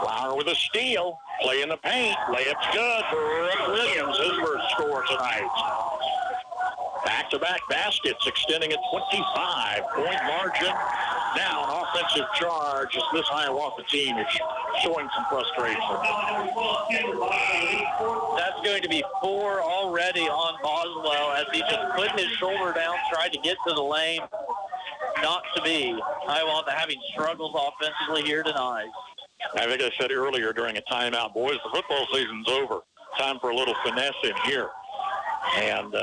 Speaker 4: Lauer with a steal. Play in the paint. Layup's good for Rick Williams. His first score tonight. Back-to-back baskets extending a 25-point margin. Now an offensive charge as this Hiawatha team is showing some frustration.
Speaker 8: That's going to be 4 already on Boswell as he just put his shoulder down, tried to get to the lane. Not to be. Hiawatha having struggles offensively here tonight.
Speaker 4: I think I said earlier during a timeout, boys, the football season's over. Time for a little finesse in here. And,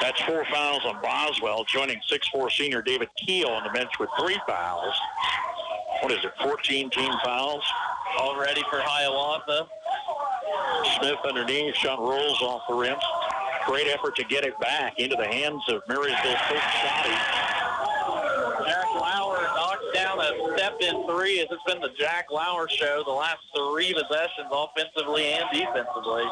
Speaker 4: that's 4 fouls on Boswell, joining 6'4" senior David Keel on the bench with 3 fouls. What is it, 14 team fouls?
Speaker 8: Already for Hiawatha.
Speaker 4: Smith underneath, shot rolls off the rim. Great effort to get it back into the hands of Marysville's coach Shoddy.
Speaker 8: Jack Lauer knocks down a step-in 3 as it's been the Jack Lauer show the last 3 possessions offensively and defensively.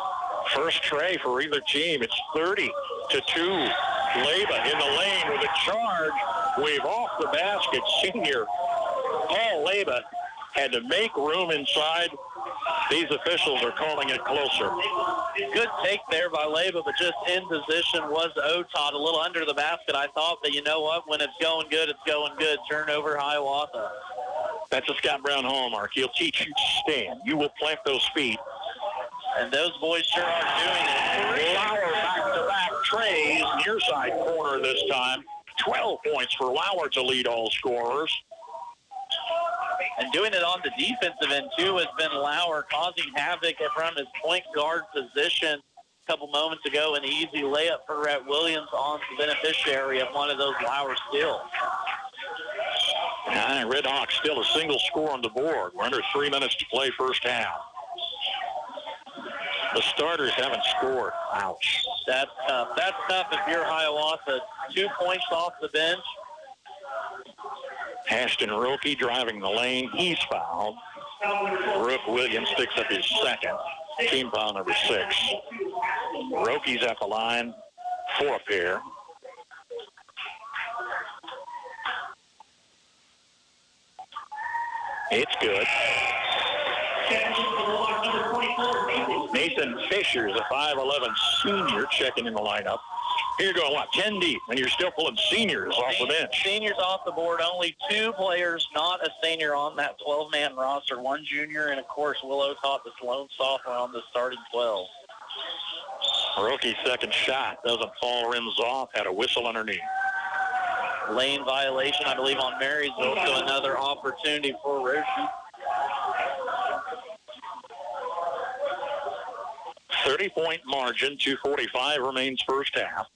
Speaker 4: First tray for either team. It's 30-2. Leyba in the lane with a charge. Wave off the basket. Senior Paul Leyba had to make room inside. These officials are calling it closer.
Speaker 8: Good take there by Leyba, but just in position was Otot. A little under the basket, I thought, but you know what? When it's going good, it's going good. Turnover, Hiawatha.
Speaker 4: That's a Scott Brown hallmark. He'll teach you to stand. You will plant those feet.
Speaker 8: And those boys sure are doing it.
Speaker 4: Lauer back-to-back trays, near side corner this time. 12 points for Lauer to lead all scorers.
Speaker 8: And doing it on the defensive end, too, has been Lauer, causing havoc from his point guard position a couple moments ago. An easy layup for Rhett Williams on the beneficiary of one of those Lauer steals.
Speaker 4: And Red Hawks still a single score on the board. We're under 3 minutes to play first half. The starters haven't scored. Ouch.
Speaker 8: That's tough. That's tough if you're Hiawatha. 2 points off the bench.
Speaker 4: Ashton Roque driving the lane. He's fouled. Rook Williams picks up his second. Team foul number 6. Roque's at the line for a pair. It's good. Nathan Fisher is a 5'11" senior checking in the lineup. Here you're going, 10 deep, and you're still pulling seniors off the bench.
Speaker 8: Seniors off the board. Only 2 players, not a senior on that 12-man roster. 1 junior, and, of course, Willow Top, this lone sophomore on the starting 12.
Speaker 4: Roque's second shot doesn't fall, rims off, had a whistle underneath.
Speaker 8: Lane violation, I believe, on Marysville, so another opportunity for Roque.
Speaker 4: 30-point margin, 2:45 remains first half.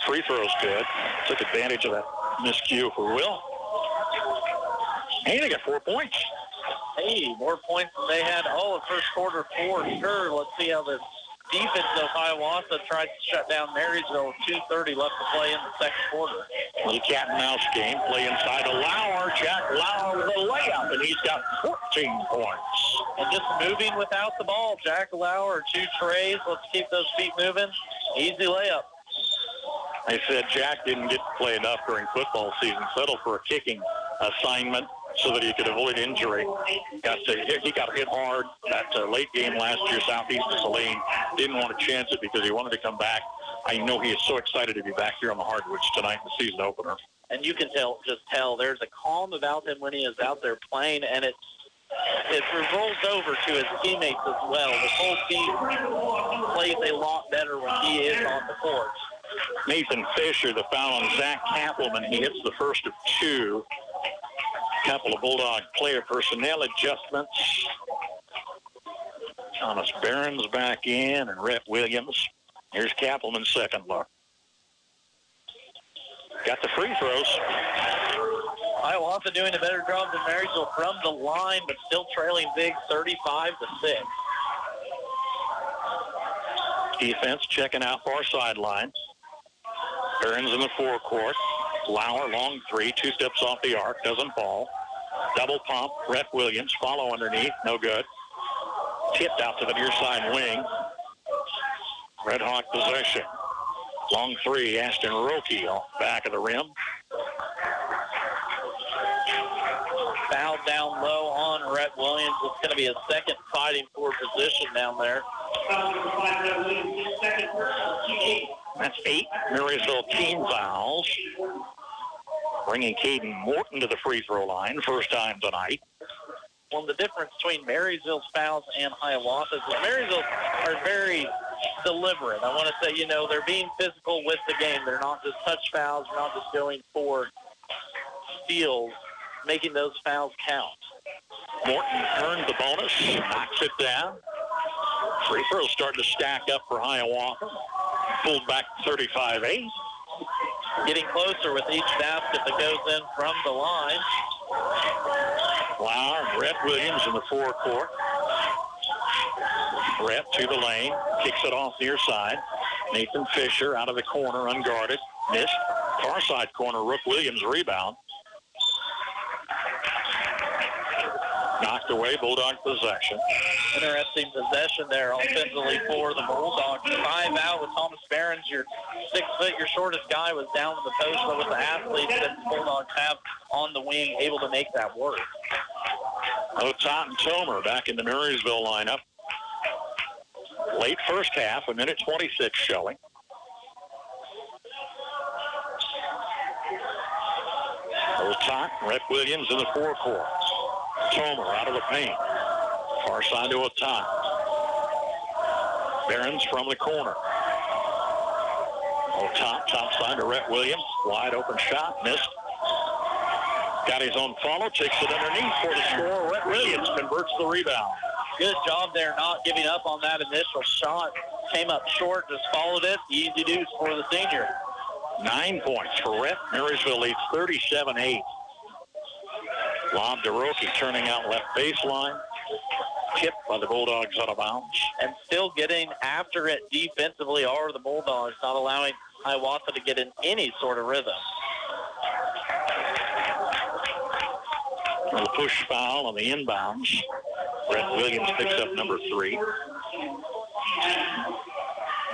Speaker 4: Free throw's good. Took advantage of that miscue for Will. And they got 4 points.
Speaker 8: Hey, more points than they had all of first quarter for sure. Let's see how the defense of Hiawatha tried to shut down Marysville. 2:30 left to play in the second quarter.
Speaker 4: Little cat and mouse game. Play inside to Lauer. Jack Lauer with a layup, and he's got 14 points.
Speaker 8: And just moving without the ball. Jack Lauer, 2 trays. Let's keep those feet moving. Easy layup.
Speaker 4: They said Jack didn't get to play enough during football season. Settled for a kicking assignment so that he could avoid injury. He got hit hard that late game last year, southeast of Saline. Didn't want to chance it because he wanted to come back. I know he is so excited to be back here on the hardwoods tonight in the season opener.
Speaker 8: And you can tell there's a calm about him when he is out there playing, and it rolls over to his teammates as well. The whole team plays a lot better when he is on the court.
Speaker 4: Nathan Fisher, the foul on Zach Kappelman. He hits the first of 2. Couple of Bulldog player personnel adjustments. Thomas Barron's back in, and Rhett Williams Here's Kappelman's second look. Got the free throws.
Speaker 8: Hiawatha doing a better job than Marysville from the line, but still trailing big 35-6.
Speaker 4: Defense checking out far sideline. Burns in the forecourt. Lauer, long three, 2 steps off the arc, doesn't fall. Double pump, Rhett Williams, follow underneath, no good. Tipped out to the near side wing. Red Hawk possession. Long three, Ashton Roki off back of the rim.
Speaker 8: Foul down low on Rhett Williams. It's going to be a second fighting for position down there.
Speaker 4: That's 8 Marysville team fouls. Bringing Caden Morton to the free throw line, first time tonight.
Speaker 8: Well, the difference between Marysville's fouls and Hiawatha's is Marysville are very deliberate. I want to say, they're being physical with the game. They're not just touch fouls. They're not just going for steals, making those fouls count.
Speaker 4: Morton earned the bonus, knocks it down. Free throws starting to stack up for Hiawatha. Pulled back 35-8.
Speaker 8: Getting closer with each basket that goes in from the line.
Speaker 4: Lauer, Rhett Williams in the forecourt. Rhett to the lane, kicks it off near side. Nathan Fisher out of the corner, unguarded. Missed. Far side corner, Rook Williams rebound. Knocked away, Bulldog possession.
Speaker 8: Interesting possession there offensively for the Bulldogs. 5 out with Thomas Behrens. Your 6 foot, your shortest guy was down in the post, but with the athletes that the Bulldogs have on the wing, able to make that work.
Speaker 4: Otot and Tomer back in the Marysville lineup. Late first half, 1:26 showing. Otot, Rhett Williams in the forecourt. Tomer out of the paint. Far side to Otot. Behrens from the corner. Otot, top side to Rhett Williams. Wide open shot, missed. Got his own follow, takes it underneath for the score. Rhett Williams converts the rebound.
Speaker 8: Good job there not giving up on that initial shot. Came up short, just followed it. Easy deuce for the senior.
Speaker 4: 9 points for Rhett. Marysville leads 37-8. Lob to Roki, turning out left baseline. Tipped by the Bulldogs out of bounds.
Speaker 8: And still getting after it defensively are the Bulldogs, not allowing Hiawatha to get in any sort of rhythm.
Speaker 4: A push foul on the inbounds. Rhett Williams picks up number 3.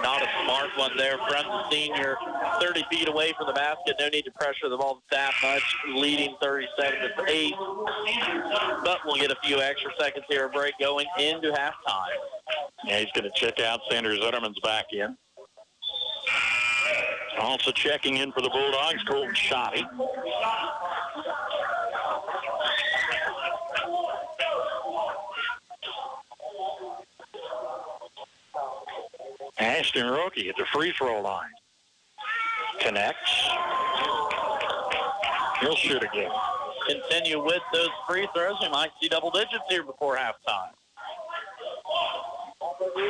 Speaker 8: Not a smart one there from the senior. 30 feet away from the basket. No need to pressure the ball that much. Leading 37-8. But we'll get a few extra seconds here. A break going into halftime.
Speaker 4: Yeah, he's going to check out. Sanders Zetterman's back in. Also checking in for the Bulldogs, Colton Schotty. Ashton Roki at the free throw line. Connects. He'll shoot again.
Speaker 8: Continue with those free throws. We might see double digits here before halftime.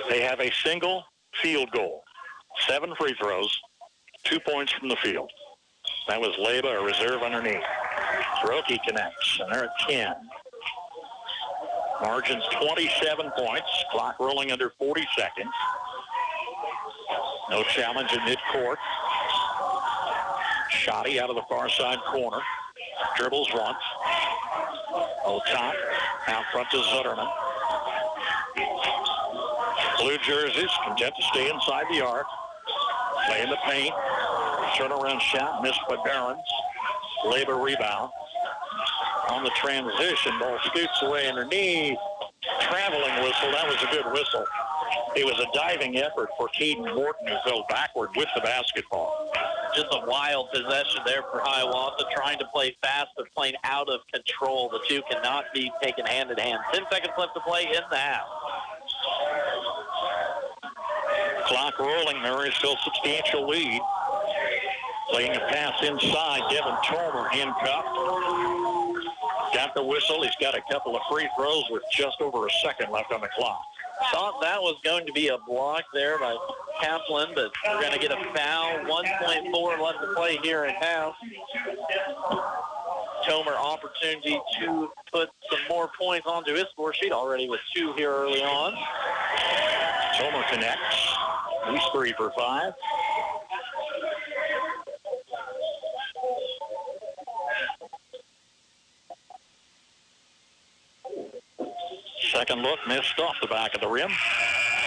Speaker 4: They have a single field goal. 7 free throws, 2 points from the field. That was Leba, a reserve underneath. Roki connects, and they're at 10. Margin's 27 points. Clock rolling under 40 seconds. No challenge in midcourt. Schotty out of the far side corner. Dribbles once. Otot out front to Zutterman. Blue jerseys content to stay inside the arc. Play in the paint. Turnaround shot missed by Behrens. Labor rebound. On the transition, ball scoots away underneath. Traveling whistle. That was a good whistle. It was a diving effort for Caden Morton, who fell backward with the basketball.
Speaker 8: Just a wild possession there for Hiawatha, trying to play fast but playing out of control. The two cannot be taken hand in hand. 10 seconds left to play in the half.
Speaker 4: Clock rolling. Marysville substantial lead. Playing a pass inside. Devin Tomer handcuffed. Got the whistle. He's got a couple of free throws with just over a second left on the clock.
Speaker 8: Thought that was going to be a block there by Kaplan, but we're going to get a foul. 1.4 left to play here in half. Tomer opportunity to put some more points onto his score sheet, already with 2 here early on.
Speaker 4: Tomer connects. He's 3 for 5. Second look missed off the back of the rim.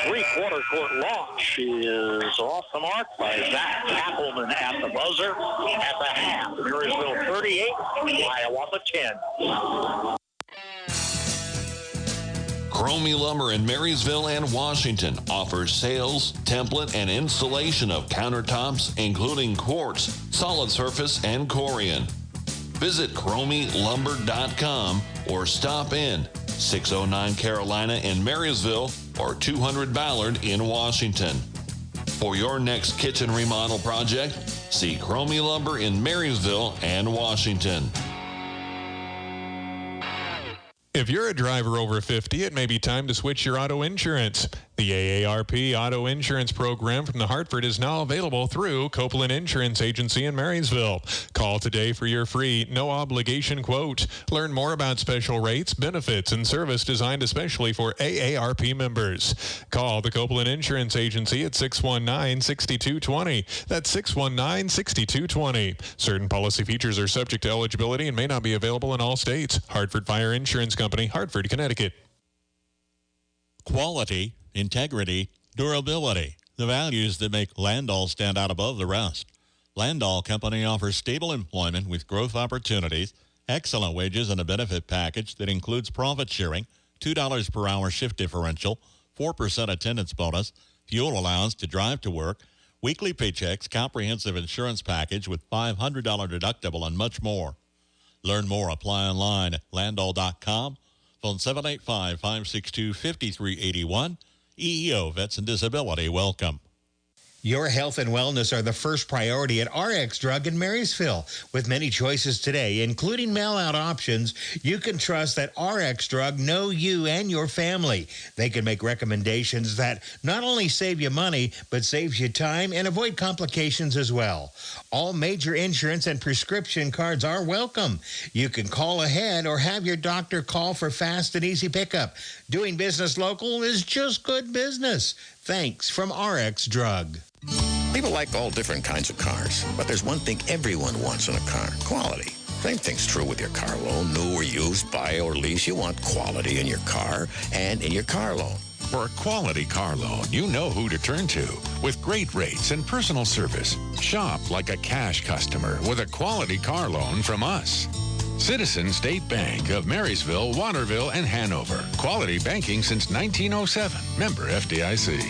Speaker 4: Three-quarter court launch is off the mark by Zach Appleman at the buzzer at the half. Marysville 38, Hiawatha 10.
Speaker 11: Cromie Lumber in Marysville and Washington offers sales, template, and installation of countertops, including quartz, solid surface, and Corian. Visit CromieLumber.com or stop in 609 Carolina in Marysville or 200 Ballard in Washington. For your next kitchen remodel project, see Cromie Lumber in Marysville and Washington.
Speaker 12: If you're a driver over 50, it may be time to switch your auto insurance. The AARP Auto Insurance Program from the Hartford is now available through Copeland Insurance Agency in Marysville. Call today for your free, no-obligation quote. Learn more about special rates, benefits, and service designed especially for AARP members. Call the Copeland Insurance Agency at 619-6220. That's 619-6220. Certain policy features are subject to eligibility and may not be available in all states. Hartford Fire Insurance Company, Hartford, Connecticut.
Speaker 6: Quality, integrity, durability, the values that make Landall stand out above the rest. Landall Company offers stable employment with growth opportunities, excellent wages, and a benefit package that includes profit sharing, $2 per hour shift differential, 4% attendance bonus, fuel allowance to drive to work, weekly paychecks, comprehensive insurance package with $500 deductible, and much more. Learn more. Apply online at Landall.com. Phone 785-562-5381. EEO, Vets and Disability, welcome.
Speaker 13: Your health and wellness are the first priority at RX Drug in Marysville. With many choices today, including mail-out options, you can trust that RX Drug know you and your family. They can make recommendations that not only save you money, but saves you time and avoid complications as well. All major insurance and prescription cards are welcome. You can call ahead or have your doctor call for fast and easy pickup. Doing business local is just good business. Thanks from RX Drug.
Speaker 14: People like all different kinds of cars, but there's one thing everyone wants in a car: quality. Same thing's true with your car loan, new or used, buy or lease. You want quality in your car and in your car loan.
Speaker 15: For a quality car loan, you know who to turn to. With great rates and personal service, shop like a cash customer with a quality car loan from us. Citizen State Bank of Marysville, Waterville, and Hanover. Quality banking since 1907. Member FDIC.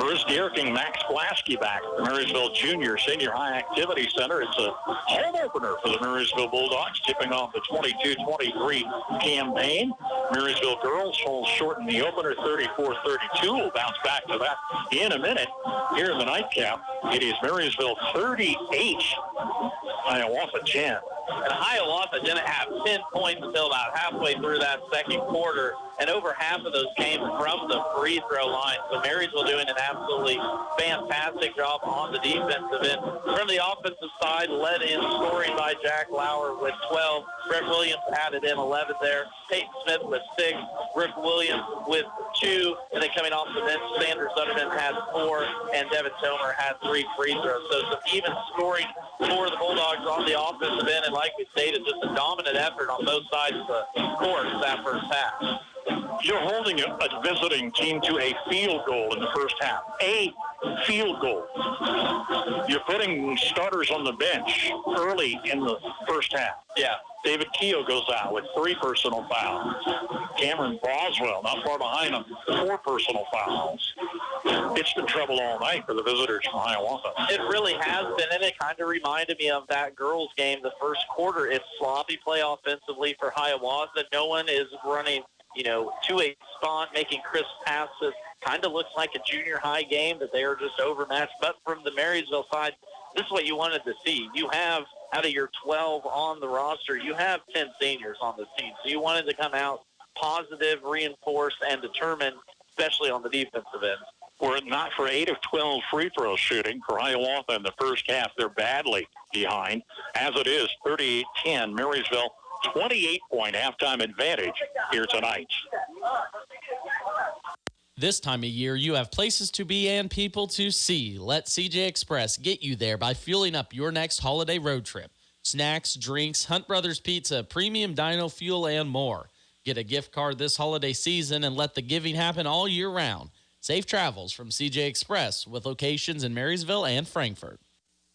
Speaker 4: Bruce Gierking, Max Plasky back at the Marysville Junior Senior High Activity Center. It's a home opener for the Marysville Bulldogs, tipping off the 22-23 campaign. Marysville girls fall short in the opener, 34-32. We'll bounce back to that in a minute. Here in the nightcap, it is Marysville 38, Hiawatha 10.
Speaker 8: And Hiawatha didn't have 10 points until about halfway through that second quarter, and over half of those came from the free throw line. So Marysville doing an absolutely fantastic job on the defensive end. From the offensive side, led in scoring by Jack Lauer with 12. Brett Williams added in 11 there. Peyton Smith with 6. Brooke Williams with 2. And then coming off the bench, Sanders Sutherland had 4, and Devin Tomer had 3 free throws. So some even scoring for the Bulldogs on the offensive end, and like we stated, just a dominant effort on both sides of the court that first half.
Speaker 4: You're holding a visiting team to a field goal in the first half. A field goal. You're putting starters on the bench early in the first half.
Speaker 8: Yeah.
Speaker 4: David Keogh goes out with 3 personal fouls. Cameron Boswell, not far behind him, 4 personal fouls. It's been trouble all night for the visitors from Hiawatha.
Speaker 8: It really has been, and it kind of reminded me of that girls' game the first quarter. It's sloppy play offensively for Hiawatha. No one is running, to a spot, making crisp passes. Kind of looks like a junior high game that they are just overmatched. But from the Marysville side, this is what you wanted to see. You have out of your 12 on the roster, you have 10 seniors on this team. So you wanted to come out positive, reinforced, and determined, especially on the defensive end.
Speaker 4: Were it not for 8 of 12 free throw shooting for Hiawatha in the first half, they're badly behind. As it is, 38-10, Marysville, 28-point halftime advantage here tonight.
Speaker 1: This time of year, you have places to be and people to see. Let CJ Express get you there by fueling up your next holiday road trip. Snacks, drinks, Hunt Brothers Pizza, premium dyno fuel, and more. Get a gift card this holiday season and let the giving happen all year round. Safe travels from CJ Express with locations in Marysville and Frankfort.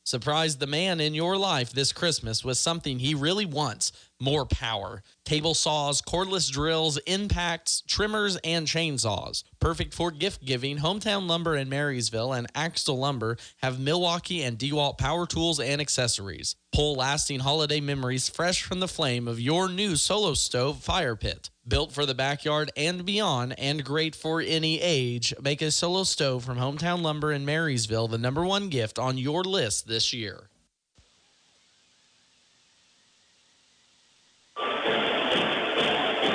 Speaker 1: Surprise the man in your life this Christmas with something he really wants: more power. Table saws, cordless drills, impacts, trimmers, and chainsaws. Perfect for gift giving, Hometown Lumber in Marysville and Axtell Lumber have Milwaukee and DeWalt power tools and accessories. Pull lasting holiday memories fresh from the flame of your new Solo Stove fire pit. Built for the backyard and beyond, and great for any age, make a Solo Stove from Hometown Lumber in Marysville the #1 gift on your list this year.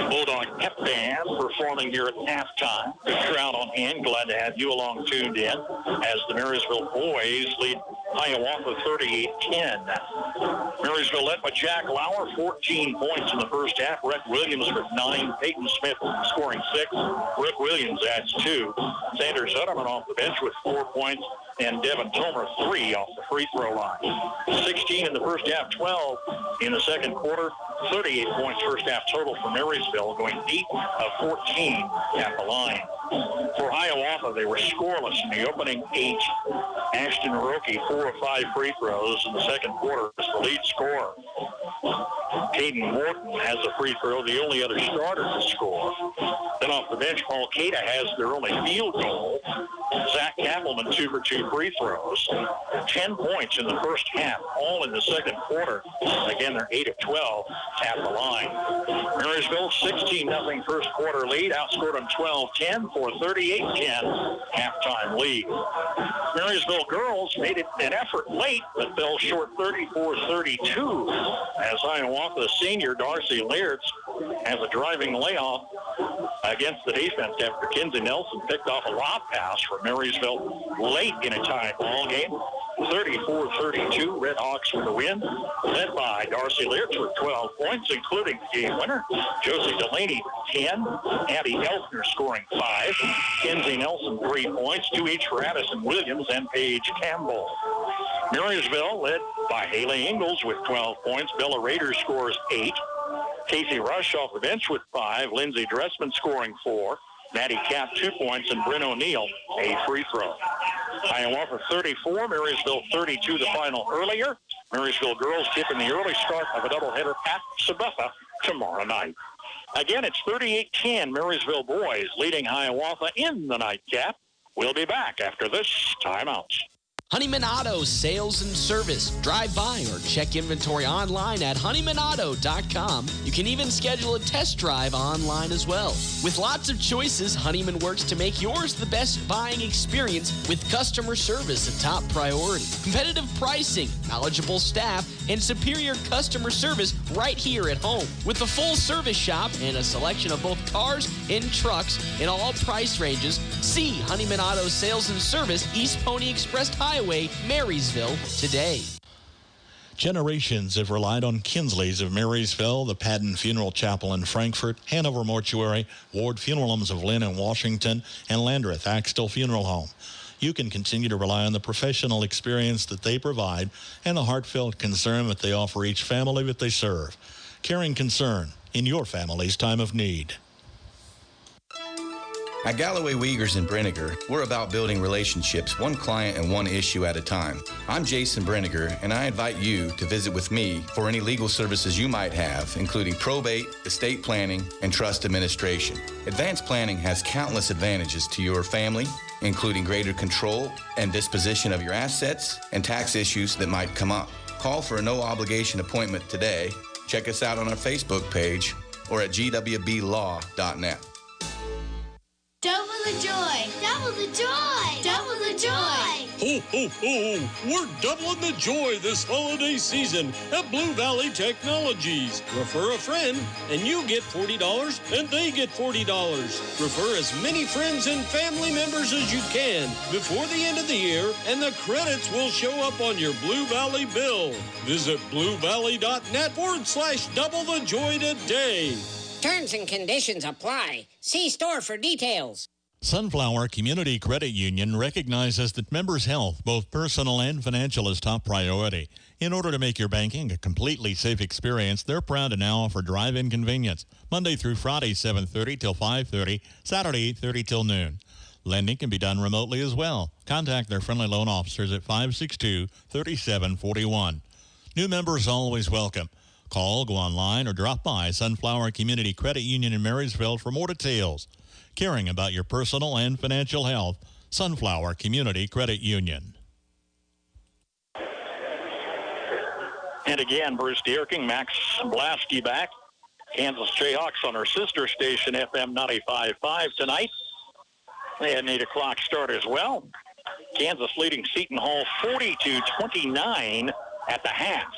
Speaker 4: Bulldog pep band performing here at halftime. Good crowd on hand. Glad to have you along tuned in as the Marysville boys lead Hiawatha 38-10. Marysville led by Jack Lauer, 14 points in the first half. Rick Williams with 9. Peyton Smith scoring 6. Rick Williams adds 2. Sanders Zetterman off the bench with 4 points. And Devin Tomer 3 off the free throw line. 16 in the first half, 12 in the second quarter. 38 points first half total for Marysville, going 8 of 14 at the line. For Hiawatha, they were scoreless in the opening 8. Ashton Hiroki, 4 of 5 free throws in the second quarter as the lead scorer. Caden Morton has a free throw, the only other starter to score. Then off the bench, Paul Cada has their only field goal. Zach Kappelman, 2 for 2 free throws. 10 points in the first half, all in the second quarter. Again, they're 8 of 12 at the line. Marysville, 16-0 first quarter lead, outscored them 12-10 for 38-10 halftime lead. Marysville girls made it an effort late, but fell short 34-32 as Hiawatha senior Darcy Leartz has a driving layoff against the defense after Kinsey Nelson picked off a lob pass for Marysville late in a tie ball game. 34-32, Red Hawks with the win, led by Darcy Leartz with 12 points, including the game winner. Josie Delaney, 10. Abby Elfner scoring 5. Kinsey Nelson, 3 points, 2 each for Addison Williams and Paige Campbell. Marysville led by Haley Ingalls with 12 points. Bella Rader scores 8. Casey Rush off the bench with 5. Lindsay Dressman scoring 4. Maddie Cap, 2 points, and Bryn O'Neill, a free throw. Hiawatha 34, Marysville 32 the final earlier. Marysville girls tipping the early start of a doubleheader at Sabetha tomorrow night. Again, it's 38-10, Marysville boys leading Hiawatha in the nightcap. We'll be back after this timeout.
Speaker 3: Honeyman Auto Sales and Service. Drive by or check inventory online at honeymanauto.com. You can even schedule a test drive online as well. With lots of choices, Honeyman works to make yours the best buying experience with customer service a top priority. Competitive pricing, knowledgeable staff, and superior customer service right here at home. With a full service shop and a selection of both cars and trucks in all price ranges, see Honeyman Auto Sales and Service, East Pony Express Highway, Marysville today.
Speaker 6: Generations have relied on Kinsley's of Marysville, the Padden Funeral Chapel in Frankfort, Hanover Mortuary, Ward Funeral Homes of Lynn and Washington, and Landreth Axtell Funeral Home. You can continue to rely on the professional experience that they provide and the heartfelt concern that they offer each family that they serve. Caring concern in your family's time of need.
Speaker 16: At Galloway Wiegers in Brenniger, we're about building relationships one client and one issue at a time. I'm Jason Brenniger, and I invite you to visit with me for any legal services you might have, including probate, estate planning, and trust administration. Advanced planning has countless advantages to your family, including greater control and disposition of your assets and tax issues that might come up. Call for a no-obligation appointment today. Check us out on our Facebook page or at gwblaw.net.
Speaker 17: Double the joy! Double the joy! Double the joy! Ho, ho, ho! We're doubling the joy this holiday season at Blue Valley Technologies. Refer a friend, and you get $40, and they get $40. Refer as many friends and family members as you can before the end of the year, and the credits will show up on your Blue Valley bill. Visit bluevalley.net/double the joy today.
Speaker 18: Terms and conditions apply. See store for details.
Speaker 6: Sunflower Community Credit Union recognizes that members' health, both personal and financial, is top priority. In order to make your banking a completely safe experience, they're proud to now offer drive-in convenience, Monday through Friday, 7:30 till 5:30, Saturday, 8:30 till noon. Lending can be done remotely as well. Contact their friendly loan officers at 562-3741. New members always welcome. Call, go online, or drop by Sunflower Community Credit Union in Marysville for more details. Caring about your personal and financial health, Sunflower Community Credit Union.
Speaker 4: And again, Bruce Dierking, Max Blasky back. Kansas Jayhawks on our sister station, FM 95.5 tonight. They had an 8 o'clock start as well. Kansas leading Seton Hall 40-29 at the half.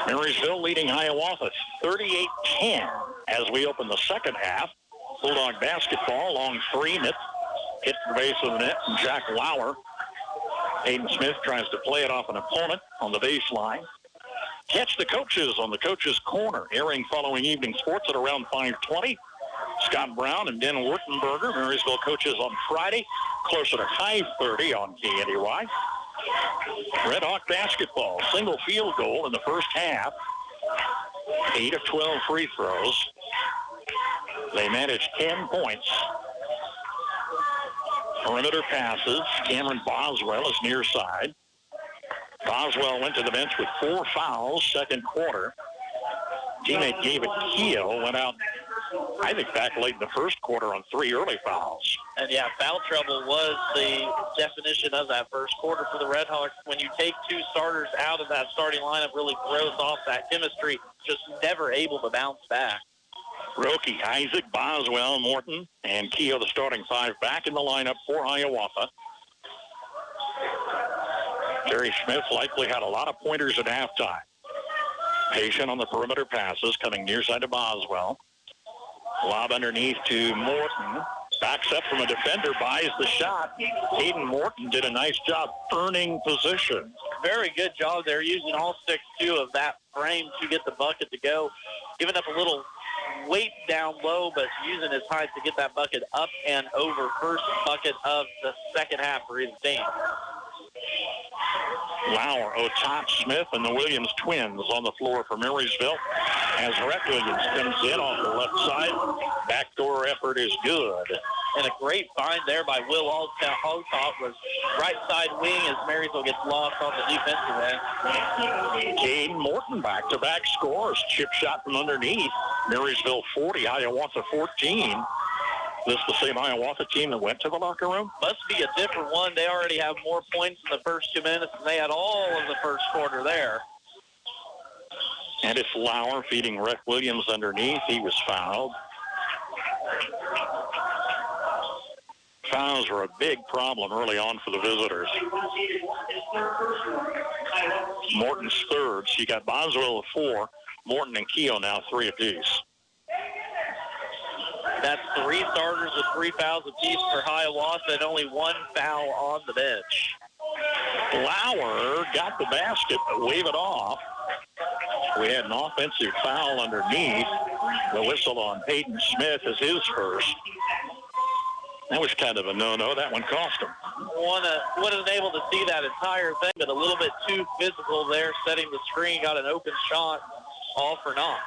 Speaker 4: Marysville leading Hiawatha 38-10 as we open the second half. Bulldog basketball, long three, hits the base of the net, and Jack Lauer. Hayden Smith tries to play it off an opponent on the baseline. Catch the coaches on the coaches' corner, airing following evening sports at around 5:20. Scott Brown and Den Wurtenberger, Marysville coaches on Friday, closer to 5:30 on KNDY. Red Hawk basketball, single field goal in the first half. 8 of 12 free throws. They managed 10 points. Perimeter passes. Cameron Boswell is near side. Boswell went to the bench with 4 fouls, second quarter. Teammate David Keogh went out, I think, back late in the first quarter on 3 early fouls.
Speaker 8: And, yeah, foul trouble was the definition of that first quarter for the Red Hawks. When you take 2 starters out of that starting lineup, really throws off that chemistry, just never able to bounce back.
Speaker 4: Roki, Isaac, Boswell, Morton, and Keogh, the starting 5, back in the lineup for Hiawatha. Terry Smith likely had a lot of pointers at halftime. Patient on the perimeter passes, coming near side to Boswell. Lob underneath to Morton. Backs up from a defender, buys the shot. Hayden Morton did a nice job earning position.
Speaker 8: Very good job there, using all 6'2" of that frame to get the bucket to go. Giving up a little weight down low, but using his height to get that bucket up and over. First bucket of the second half for his team.
Speaker 4: Lauer, Otop, Smith, and the Williams twins on the floor for Marysville as Rhett Williams comes in off the left side. Backdoor effort is good.
Speaker 8: And a great find there by Will Otop was right side wing as Marysville gets lost on the defensive end.
Speaker 4: Caden Morton back-to-back scores. Chip shot from underneath. Marysville 40, Hiawatha 14. This the same Hiawatha team that went to the locker room?
Speaker 8: Must be a different one. They already have more points in the first 2 minutes than they had all of the first quarter there.
Speaker 4: And it's Lauer feeding Rhett Williams underneath. He was fouled. Fouls were a big problem early on for the visitors. Morton's third. So you got Boswell with 4. Morton and Keogh now 3 apiece.
Speaker 8: That's 3 starters with 3 fouls apiece for Hiawatha and only 1 foul on the bench.
Speaker 4: Lauer got the basket, but wave it off. We had an offensive foul underneath. The whistle on Peyton Smith is his first. That was kind of a no-no. That one cost him.
Speaker 8: Wasn't able to see that entire thing, but a little bit too physical there, setting the screen, got an open shot, all for naught.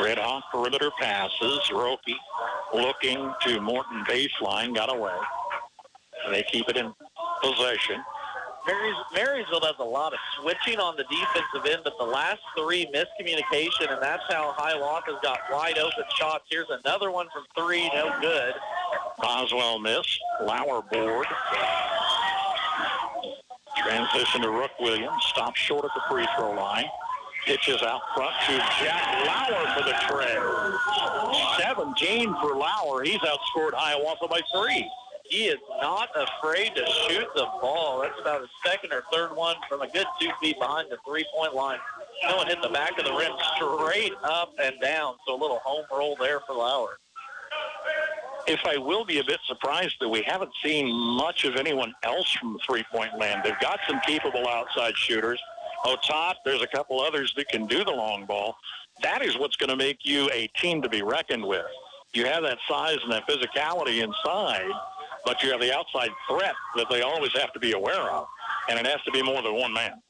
Speaker 4: Red Hawk perimeter passes. Roki looking to Morton baseline, got away. They keep it in possession.
Speaker 8: Marysville does a lot of switching on the defensive end, but the last 3 miscommunication, and that's how Hiawatha's got wide open shots. Here's another one from 3, no good.
Speaker 4: Boswell missed. Lauer board. Transition to Rook Williams. Stops short at the free throw line. Pitches out front to Jack Lauer for the tray. 17 for Lauer. He's outscored Hiawatha by 3.
Speaker 8: He is not afraid to shoot the ball. That's about his second or third one from a good 2 feet behind the three-point line. No one hit the back of the rim straight up and down, so a little home roll there for Lauer.
Speaker 4: If I will be a bit surprised that we haven't seen much of anyone else from the three-point land. They've got some capable outside shooters. Otot, there's a couple others that can do the long ball. That is what's going to make you a team to be reckoned with. You have that size and that physicality inside, but you have the outside threat that they always have to be aware of, and it has to be more than one man.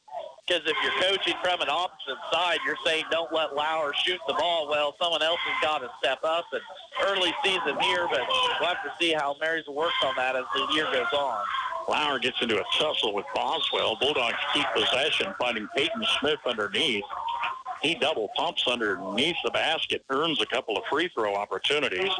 Speaker 8: Because if you're coaching from an opposite side, you're saying don't let Lauer shoot the ball. Well, someone else has got to step up. And early season here, but we'll have to see how Marysville works on that as the year goes on.
Speaker 4: Lauer gets into a tussle with Boswell. Bulldogs keep possession, finding Peyton Smith underneath. He double pumps underneath the basket, earns a couple of free throw opportunities.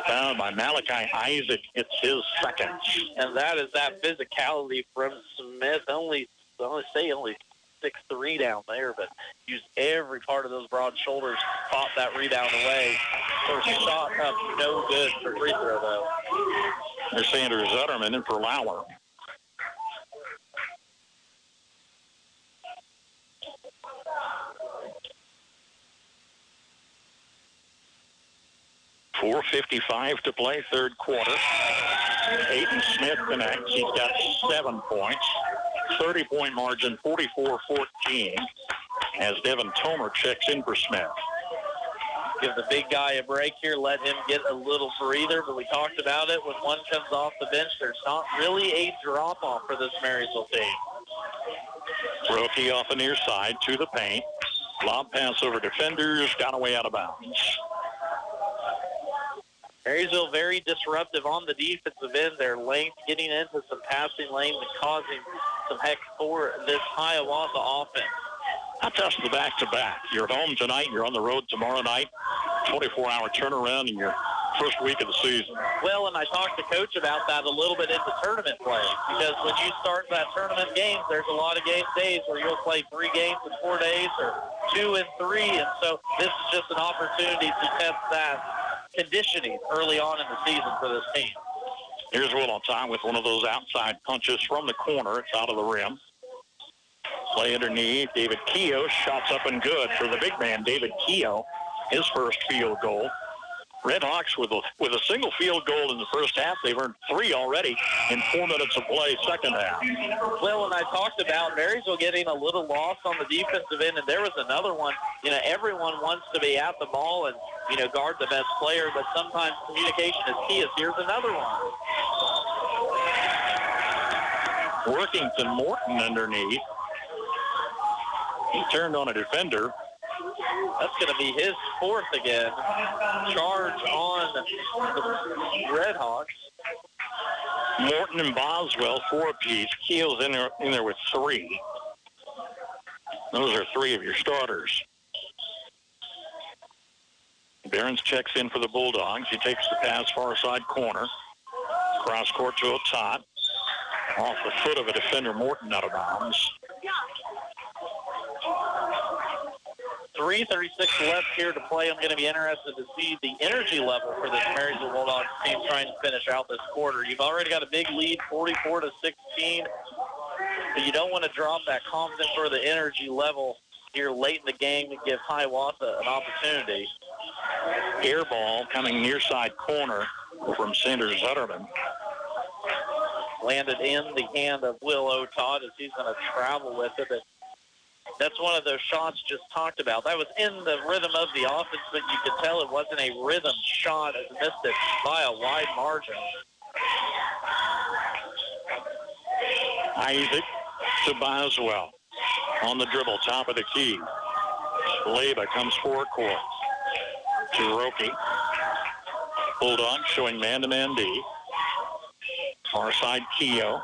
Speaker 4: Found by Malachi Isaac. It's his second.
Speaker 8: And that is that physicality from Smith. Only 6'3" down there, but used every part of those broad shoulders, fought that rebound away. First shot up, no good for free throw, though.
Speaker 4: There's Sanders Zutterman in for Lauer. .4:55 to play, third quarter. Peyton Smith connects. He's got 7 points. 30-point margin, 44-14, as Devin Tomer checks in for Smith.
Speaker 8: Give the big guy a break here, let him get a little breather, but we talked about it. When one comes off the bench, there's not really a drop-off for this Marysville team.
Speaker 4: Rookie off the near side to the paint. Lob pass over defenders, got away out of bounds.
Speaker 8: Marysville very disruptive on the defensive end. Their length getting into some passing lanes and causing some heck for this Hiawatha offense.
Speaker 4: Not just the back-to-back. You're at home tonight, you're on the road tomorrow night. 24-hour turnaround in your first week of the season.
Speaker 8: Well, and I talked to Coach about that a little bit into tournament play, because when you start that tournament games, there's a lot of game days where you'll play 3 games in 4 days or 2 and 3, and so this is just an opportunity to test that conditioning early on in the season for this team.
Speaker 4: Here's Will on time with one of those outside punches from the corner. It's out of the rim. Play underneath. David Keogh, shots up and good for the big man, David Keogh, his first field goal. Redhawks with a single field goal in the first half. They've earned 3 already in 4 minutes of play, second half.
Speaker 8: Well, and I talked about Marysville getting a little lost on the defensive end, and there was another one. You know, everyone wants to be at the ball and, you know, guard the best player, but sometimes communication is key. Here's another one.
Speaker 4: Workington Morton underneath. He turned on a defender.
Speaker 8: That's going to be his 4th again. Charge on the Redhawks.
Speaker 4: Morton and Boswell, 4 apiece. Keel's in there with 3. Those are 3 of your starters. Behrens checks in for the Bulldogs. He takes the pass far side corner. Cross court to Otot. Off the foot of a defender, Morton out of bounds.
Speaker 8: 3:36 left here to play. I'm going to be interested to see the energy level for this Marysville Bulldogs team trying to finish out this quarter. You've already got a big lead, 44-16. But you don't want to drop that confidence or the energy level here late in the game to give Hiawatha an opportunity.
Speaker 4: Air ball coming near side corner from Sanders Zutterman.
Speaker 8: Landed in the hand of Will Otot as he's going to travel with it. That's one of those shots just talked about. That was in the rhythm of the offense, but you could tell it wasn't a rhythm shot as missed it by a wide margin.
Speaker 4: Isaac to Boswell on the dribble, top of the key. Leyva comes forward court to Roki. Bulldog showing man-to-man D. Far side Keogh.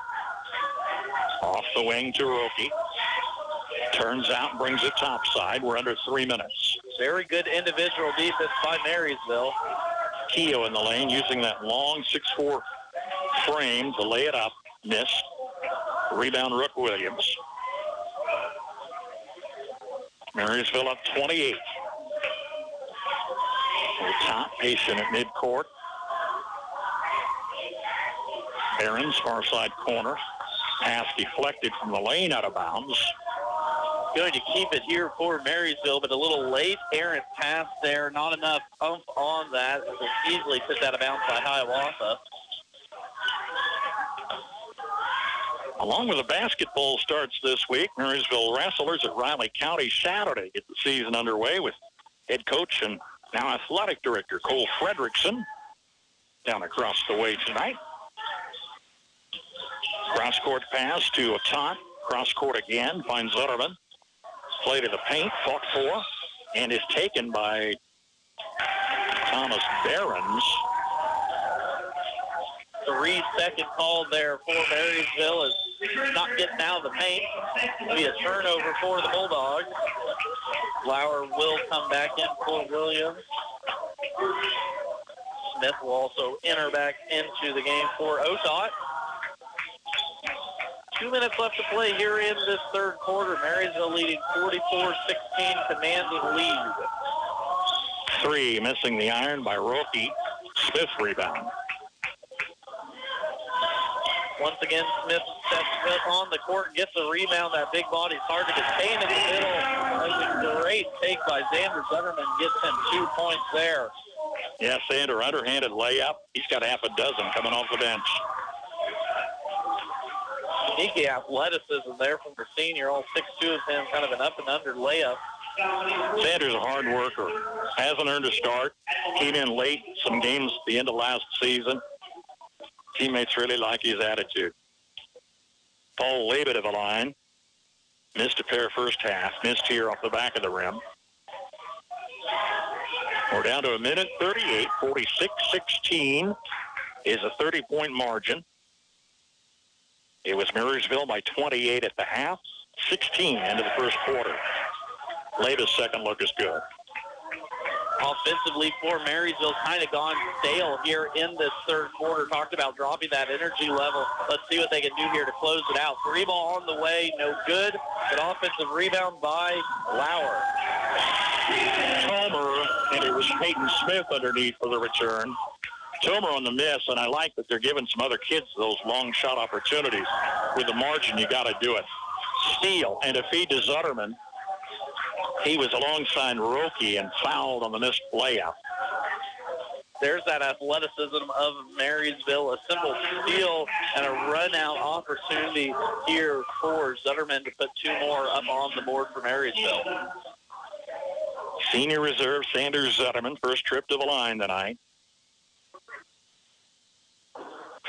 Speaker 4: Off the wing to Roki. Turns out, brings it topside. We're under 3 minutes.
Speaker 8: Very good individual defense by Marysville.
Speaker 4: Keogh in the lane using that long 6'4" frame to lay it up. Missed. Rebound Rook Williams. Marysville up 28. Top patient at midcourt. Barron's far side corner. Pass deflected from the lane, out of bounds.
Speaker 8: Going to keep it here for Marysville, but a little late errant pass there. Not enough oomph on that. It was easily put out of bounds by Hiawatha.
Speaker 4: Along with the basketball starts this week, Marysville wrestlers at Riley County Saturday get the season underway with head coach and now athletic director Cole Fredrickson down across the way tonight. Cross-court pass to Atat. Cross-court again, finds Zutterman. Play to the paint, fought for, and is taken by Thomas Barron's.
Speaker 8: 3-second call there for Marysville is not getting out of the paint. It'll be a turnover for the Bulldogs. Lauer will come back in for Williams. Smith will also enter back into the game for Otot. 2 minutes left to play here in this third quarter. Marysville leading 44-16, commanding lead.
Speaker 4: 3, missing the iron by Roki. Smith rebound.
Speaker 8: Once again, Smith steps on the court and gets a rebound. That big body's hard to contain in the middle. That's a great take by Xander Zutterman. Gets him 2 points there.
Speaker 4: Yeah, Xander, underhanded layup. He's got half a dozen coming off the bench.
Speaker 8: Sneaky athleticism there from the senior. All 6'2" of him, kind of an up and under layup.
Speaker 4: Xander's a hard worker. Hasn't earned a start. Came in late some games at the end of last season. Teammates really like his attitude. Paul Leba to the line. Missed a pair first half. Missed here off the back of the rim. We're down to a minute 38. 46-16 is a 30-point margin. It was Marysville by 28 at the half. 16 into the first quarter. Leba's second look is good.
Speaker 8: Offensively for Marysville, kind of gone stale here in this third quarter. Talked about dropping that energy level. Let's see what they can do here to close it out. 3 ball on the way, no good. But offensive rebound by Lauer.
Speaker 4: Tomer, and it was Peyton Smith underneath for the return. Tomer on the miss, and I like that they're giving some other kids those long shot opportunities. With the margin, you got to do it. Steal and a feed to Zutterman. He was alongside Roki and fouled on the missed layup.
Speaker 8: There's that athleticism of Marysville. A simple steal and a run-out opportunity here for Zutterman to put 2 more up on the board for Marysville.
Speaker 4: Senior reserve Sanders Zutterman, first trip to the line tonight.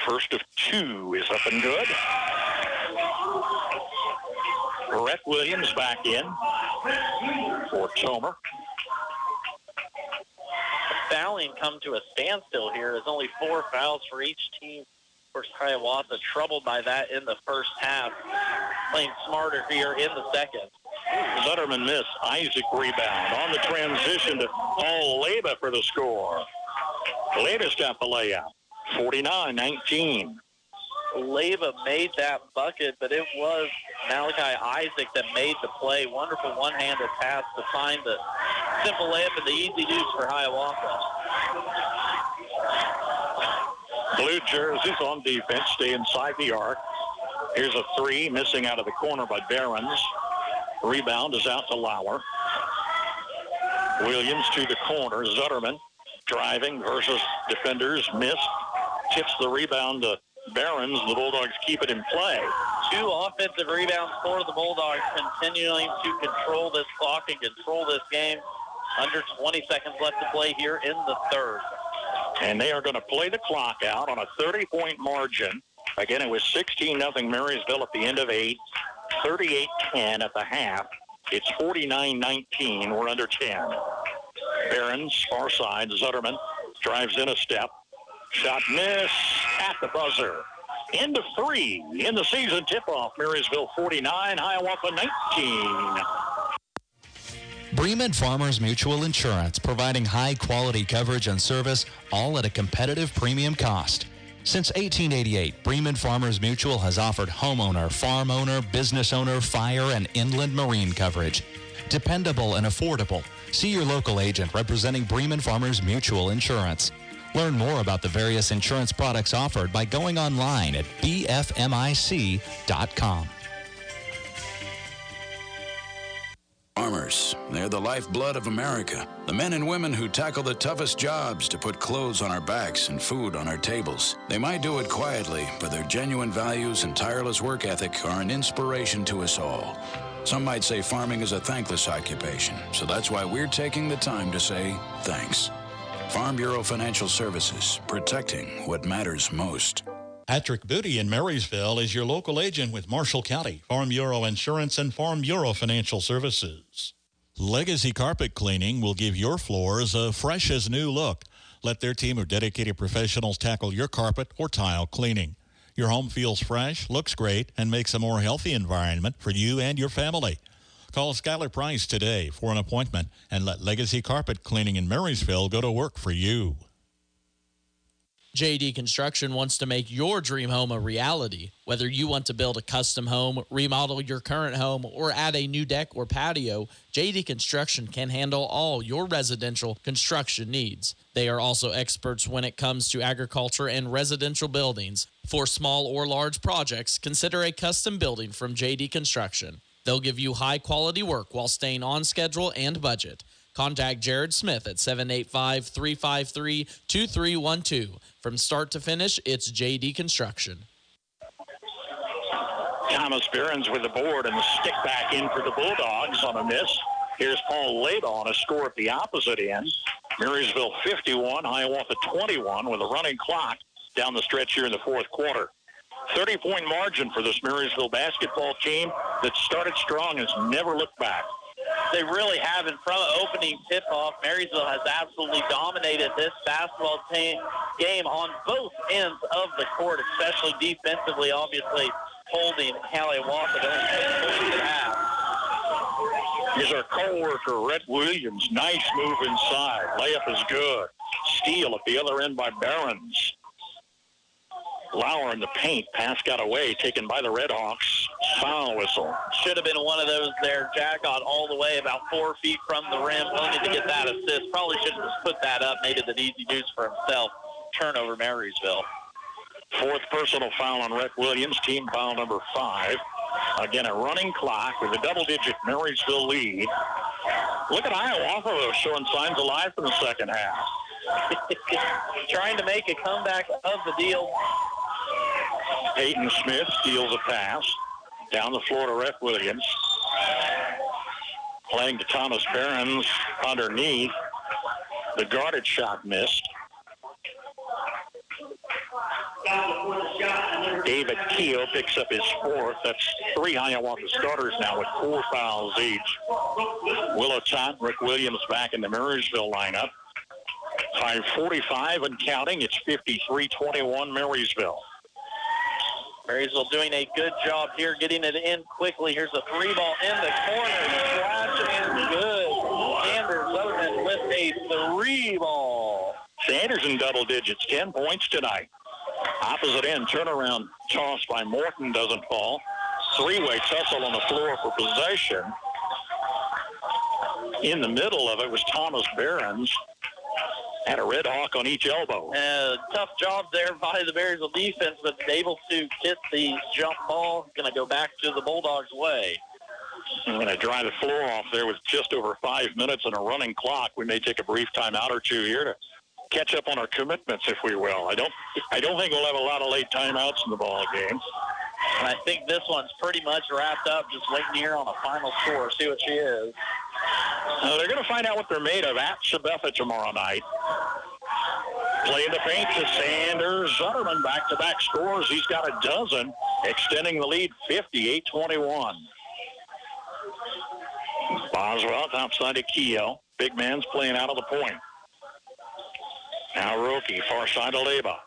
Speaker 4: First of 2 is up and good. Brett Williams back in for Tomer.
Speaker 8: Fouling come to a standstill here. There's only 4 fouls for each team. Of course, Hiawatha troubled by that in the first half. Playing smarter here in the second.
Speaker 4: Zutterman missed. Isaac rebound. On the transition to Paul Leba for the score. Leba's got the layup. 49-19.
Speaker 8: Leba made that bucket, but it was Malachi Isaac that made the play. Wonderful one-handed pass to find the simple layup and the easy deuce for Hiawatha.
Speaker 4: Blue jerseys on defense stay inside the arc. Here's a 3, missing out of the corner by Barron's. Rebound is out to Lauer. Williams to the corner. Zutterman driving versus defenders. Missed. Tips the rebound to Barron's. The Bulldogs keep it in play.
Speaker 8: 2 offensive rebounds for the Bulldogs, continuing to control this clock and control this game. Under 20 seconds left to play here in the third.
Speaker 4: And they are going to play the clock out on a 30-point margin. Again, it was 16-0 Marysville at the end of 8. 38-10 at the half. It's 49-19. We're under 10. Barron's far side. Zutterman drives in a step. Shot miss at the buzzer. End of 3 in the season tip-off. Marysville 49, Hiawatha 19.
Speaker 19: Bremen Farmers Mutual Insurance, providing high-quality coverage and service, all at a competitive premium cost. Since 1888, Bremen Farmers Mutual has offered homeowner, farm owner, business owner, fire, and inland marine coverage. dependable and affordable. See your local agent representing Bremen Farmers Mutual Insurance. Learn more about the various insurance products offered by going online at bfmic.com.
Speaker 20: Farmers, they're the lifeblood of America. The men and women who tackle the toughest jobs to put clothes on our backs and food on our tables. They might do it quietly, but their genuine values and tireless work ethic are an inspiration to us all. Some might say farming is a thankless occupation, so that's why we're taking the time to say thanks. Farm Bureau Financial Services, protecting what matters most.
Speaker 6: Patrick Booty in Marysville is your local agent with Marshall County, Farm Bureau Insurance, and Farm Bureau Financial Services. Legacy Carpet Cleaning will give your floors a fresh as new look. Let their team of dedicated professionals tackle your carpet or tile cleaning. Your home feels fresh, looks great, and makes a more healthy environment for you and your family. Call Skylar Price today for an appointment and let Legacy Carpet Cleaning in Marysville go to work for you.
Speaker 1: JD Construction wants to make your dream home a reality. Whether you want to build a custom home, remodel your current home, or add a new deck or patio, JD Construction can handle all your residential construction needs. They are also experts when it comes to agriculture and residential buildings. For small or large projects, consider a custom building from JD Construction. They'll give you high-quality work while staying on schedule and budget. Contact Jared Smith at 785-353-2312. From start to finish, it's JD Construction.
Speaker 4: Thomas Behrens with the board and the stick back in for the Bulldogs on a miss. Here's Paul Leba on a score at the opposite end. Marysville 51, Hiawatha 21 with a running clock down the stretch here in the fourth quarter. 30-point margin for this Marysville basketball team that started strong and has never looked back.
Speaker 8: They really have. And from opening tip-off, Marysville has absolutely dominated this basketball game on both ends of the court, especially defensively, obviously holding Hiawatha to half.
Speaker 4: Here's our co-worker, Rhett Williams. Nice move inside. Layup is good. Steal at the other end by Behrens. Lauer in the paint. Pass got away, taken by the Redhawks. Foul whistle.
Speaker 8: Should have been one of those there. Jack got all the way about 4 feet from the rim. Only to get that assist. Probably should have just put that up. Made it an easy deuce for himself. Turnover, Marysville.
Speaker 4: Fourth personal foul on Rhett Williams. Team foul number 5. Again, a running clock with a double-digit Marysville lead. Look at Hiawatha, though, showing signs of life in the second half.
Speaker 8: Trying to make a comeback of the deal.
Speaker 4: Peyton Smith steals a pass. Down the floor to Rhett Williams. Playing to Thomas Behrens underneath. The guarded shot missed. David Keogh picks up his fourth. That's 3 Hiawatha starters now with 4 fouls each. Willow Tot, Rick Williams back in the Marysville lineup. 5:45 and counting. It's 53-21 Marysville.
Speaker 8: Marysville doing a good job here, getting it in quickly. Here's a 3-ball in the corner. Flash and good. Sanders Leatherman with a 3-ball.
Speaker 4: Sanders in double digits, 10 points tonight. Opposite end, turnaround toss by Morton doesn't fall. 3-way tussle on the floor for possession. In the middle of it was Thomas Behrens. Had a Red Hawk on each elbow.
Speaker 8: Tough job there by the Marysville defense, but able to get the jump ball. Going to go back to the Bulldogs' way.
Speaker 4: I'm going to dry the floor off there with just over 5 minutes and a running clock. We may take a brief timeout or two here to catch up on our commitments, if we will. I don't think we'll have a lot of late timeouts in the ball game.
Speaker 8: And I think this one's pretty much wrapped up, just waiting here on a final score. See what she is.
Speaker 4: They're going to find out what they're made of at Sabetha tomorrow night. Playing the paint to Sanders. Zutterman back-to-back scores. He's got a dozen, extending the lead 58-21. Boswell topside to Keogh. Big man's playing out of the point. Now Roki, far side of Leba.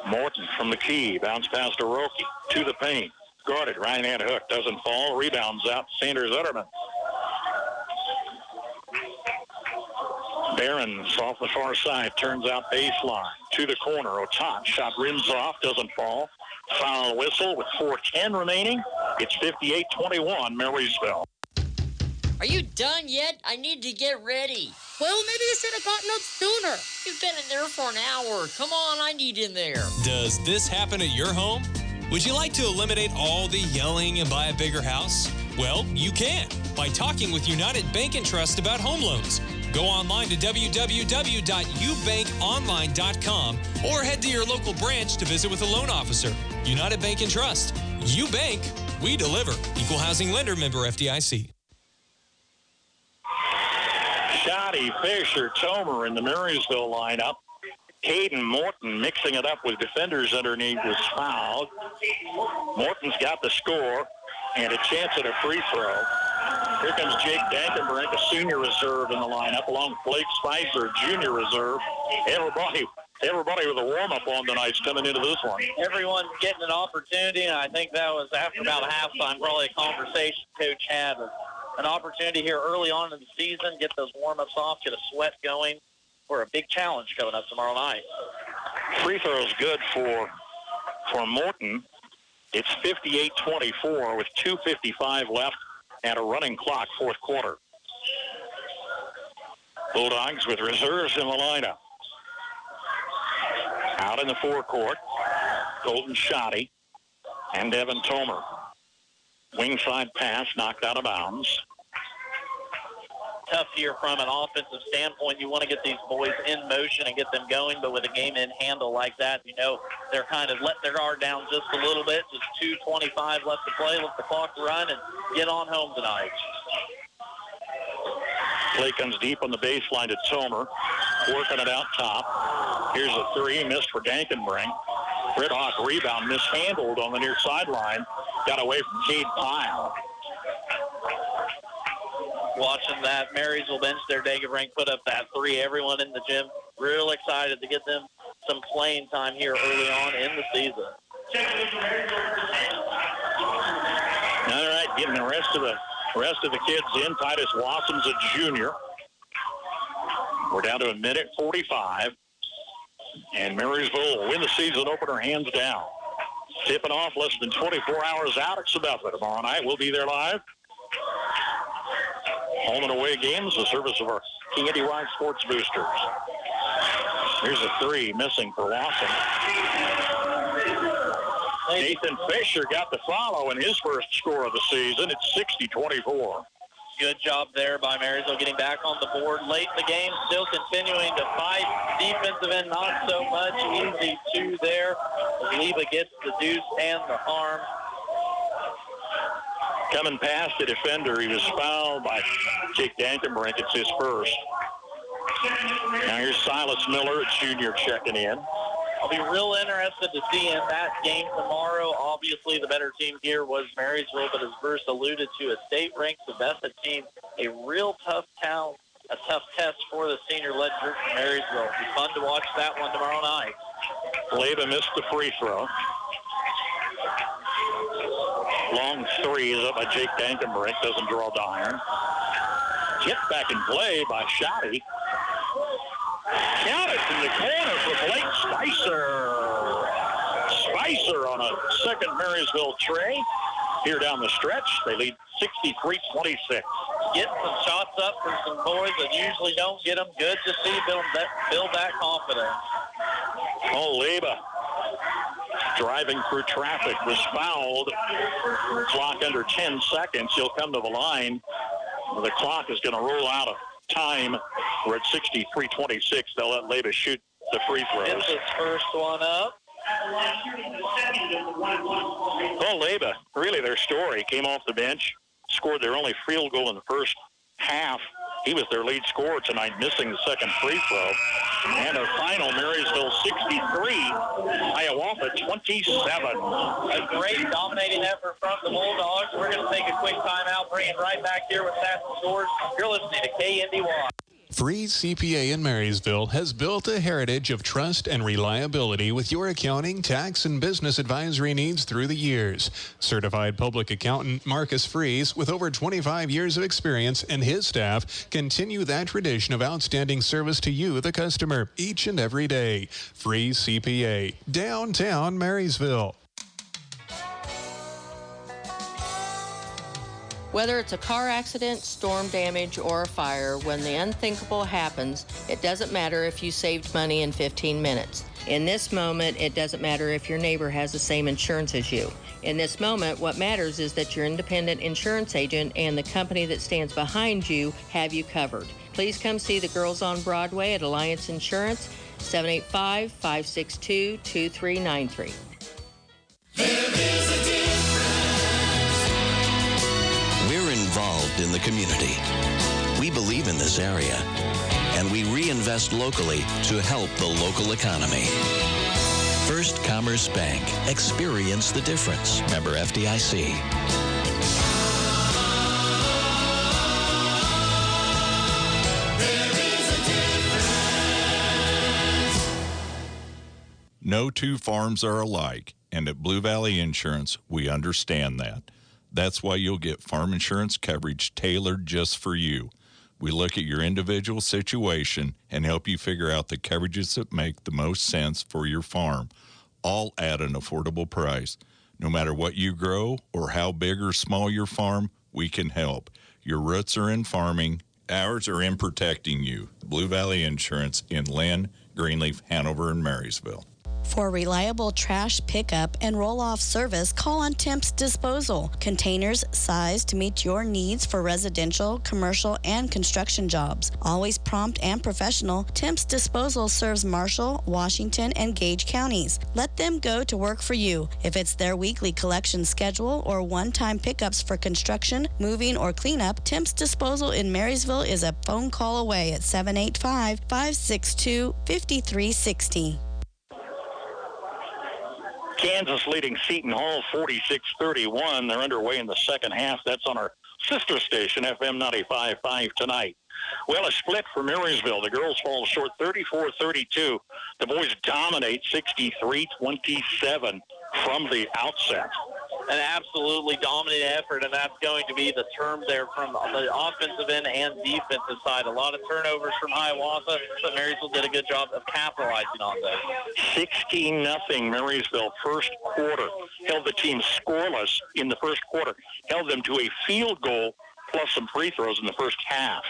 Speaker 4: Morton from the key. Bounce pass to Roki. To the paint. Guarded. Right hand hook. Doesn't fall. Rebounds out. Sanders Zutterman. Behrens off the far side. Turns out baseline. To the corner. Otot. Shot rims off. Doesn't fall. Foul whistle with 4:10 remaining. It's 58-21 Marysville.
Speaker 21: Are you done yet? I need to get ready.
Speaker 22: Well, maybe you should have gotten up sooner.
Speaker 21: You've been in there for an hour. Come on, I need in there.
Speaker 7: Does this happen at your home? Would you like to eliminate all the yelling and buy a bigger house? Well, you can by talking with United Bank and Trust about home loans. Go online to www.ubankonline.com or head to your local branch to visit with a loan officer. United Bank and Trust. You bank, we deliver. Equal housing lender, member FDIC.
Speaker 4: Shoddy, Fisher, Tomer in the Marysville lineup. Caden Morton mixing it up with defenders underneath was fouled. Morton's got the score and a chance at a free throw. Here comes Jake Dankenbrink, a senior reserve in the lineup, along with Blake Spicer, junior reserve. Everybody with a warm-up on tonight's coming into this one.
Speaker 8: Everyone's getting an opportunity, and I think that was after about halftime, probably a conversation Coach had. An opportunity here early on in the season, get those warm-ups off, get a sweat going for a big challenge coming up tomorrow night.
Speaker 4: Free throw's good for Morton. It's 58-24 with 2:55 left and a running clock, fourth quarter. Bulldogs with reserves in the lineup. Out in the forecourt, Colton Shoddy and Devin Tomer. Wing side pass knocked out of bounds.
Speaker 8: Tough here from an offensive standpoint. You want to get these boys in motion and get them going, but with a game in handle like that, you know, they're kind of letting their guard down just a little bit. Just 2:25 left to play. Let the clock run and get on home tonight.
Speaker 4: Play comes deep on the baseline to Tomer, working it out top. Here's a three, missed for Dankenbrink. Red Hawk rebound, mishandled on the near sideline. Got away from Cade Pyle.
Speaker 8: Watching that Marysville bench there, Dankenbrink put up that three. Everyone in the gym real excited to get them some playing time here early on in the season.
Speaker 4: All right, getting the rest of the kids in. Titus Wassom's a junior. We're down to 1:45. And Marysville will win the season opener hands down. Tipping off less than 24 hours out at Sabetha tomorrow night. We'll be there live. Home and away games, the service of our KNDY Sports Boosters. Here's a three, missing for Wasson. Nathan Fisher got the follow in his first score of the season. It's 60-24.
Speaker 8: Good job there by Marysville getting back on the board late in the game, still continuing to fight. Defensive end, not so much. Easy two there. Leva gets the deuce and the arm.
Speaker 4: Coming past the defender, he was fouled by Jake Dankenbrink. It's his first. Now here's Silas Miller, a junior, checking in.
Speaker 8: I'll be real interested to see in that game tomorrow. Obviously, the better team here was Marysville, but as Bruce alluded to, a state-ranked Sabetha team, a real tough town, a tough test for the senior-led group from Marysville. It'll be fun to watch that one tomorrow night.
Speaker 4: Leva missed the free throw. Long three is up by Jake Dankenbrink. Doesn't draw the iron. Tipped back in play by Shoddy. Count it in the corner for Blake Spicer. Spicer on a second Marysville tray. Here down the stretch, they lead 63-26.
Speaker 8: Getting some shots up for some boys that usually don't get them. Good to see build that confidence.
Speaker 4: Oh, Leva driving through traffic was fouled. Clock under 10 seconds. He'll come to the line. The clock is going to roll out of time. We're at 63-26. They'll let Leva shoot the free throws.
Speaker 8: Gets his first one up.
Speaker 4: Well, Leva, really their story, came off the bench, scored their only field goal in the first half. He was their lead scorer tonight, missing the second free throw. And our final, Marysville 63, Hiawatha 27.
Speaker 8: A great dominating effort from the Bulldogs. We're going to take a quick timeout, bring it right back here with Stats and Scores. You're listening to KNDY.
Speaker 12: Freeze CPA in Marysville has built a heritage of trust and reliability with your accounting, tax, and business advisory needs through the years. Certified public accountant Marcus Freeze, with over 25 years of experience, and his staff continue that tradition of outstanding service to you, the customer, each and every day. Freeze CPA, downtown Marysville.
Speaker 2: Whether it's a car accident, storm damage, or a fire, when the unthinkable happens, it doesn't matter if you saved money in 15 minutes. In this moment, it doesn't matter if your neighbor has the same insurance as you. In this moment, what matters is that your independent insurance agent and the company that stands behind you have you covered. Please come see the girls on Broadway at Alliance Insurance, 785-562-2393.
Speaker 5: We're involved in the community. We believe in this area, and we reinvest locally to help the local economy. First Commerce Bank. Experience the difference. Member FDIC.
Speaker 6: No two farms are alike, and at Blue Valley Insurance, we understand that. That's why you'll get farm insurance coverage tailored just for you. We look at your individual situation and help you figure out the coverages that make the most sense for your farm, all at an affordable price. No matter what you grow or how big or small your farm, we can help. Your roots are in farming. Ours are in protecting you. Blue Valley Insurance in Lynn, Greenleaf, Hanover, and Marysville.
Speaker 9: For reliable trash pickup and roll-off service, call on Temp's Disposal. Containers sized to meet your needs for residential, commercial, and construction jobs. Always prompt and professional, Temp's Disposal serves Marshall, Washington, and Gage counties. Let them go to work for you. If it's their weekly collection schedule or one-time pickups for construction, moving, or cleanup, Temp's Disposal in Marysville is a phone call away at 785-562-5360.
Speaker 4: Kansas leading Seton Hall 46-31. They're underway in the second half. That's on our sister station, FM 95.5 tonight. Well, a split for Marysville. The girls fall short 34-32. The boys dominate 63-27 from the outset.
Speaker 8: An absolutely dominant effort, and that's going to be the term there from the offensive end and defensive side. A lot of turnovers from Hiawatha, but Marysville did a good job of capitalizing on that.
Speaker 4: 16-0 Marysville first quarter. Held the team scoreless in the first quarter. Held them to a field goal plus some free throws in the first half.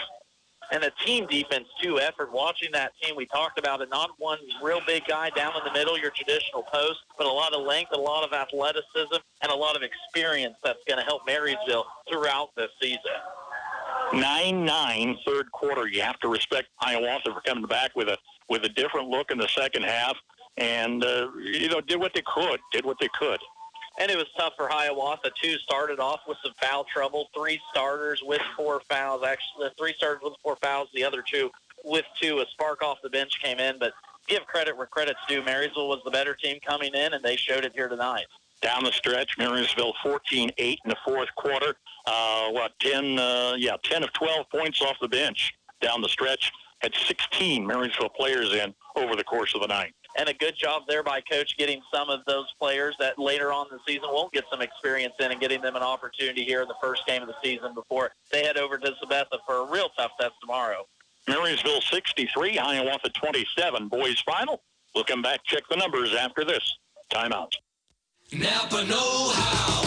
Speaker 8: And a team defense, too, effort. Watching that team, we talked about it, not one real big guy down in the middle, your traditional post, but a lot of length, a lot of athleticism, and a lot of experience that's going to help Marysville throughout this season.
Speaker 4: 9-9 third quarter. You have to respect Hiawatha for coming back with a different look in the second half, and did what they could.
Speaker 8: And it was tough for Hiawatha, too. Started off with some foul trouble. 3 starters with 4 fouls. Actually, 3 starters with 4 fouls. The other 2 with 2. A spark off the bench came in. But give credit where credit's due. Marysville was the better team coming in, and they showed it here tonight.
Speaker 4: Down the stretch, Marysville 14-8 in the fourth quarter. 10 of 12 points off the bench down the stretch. Had 16 Marysville players in over the course of the night.
Speaker 8: And a good job there by Coach getting some of those players that later on in the season won't get some experience in and getting them an opportunity here in the first game of the season before they head over to Sabetha for a real tough test tomorrow.
Speaker 4: Marysville 63, Hiawatha 27. Boys final. We'll come back, check the numbers after this. Timeout.
Speaker 23: Napa know-how.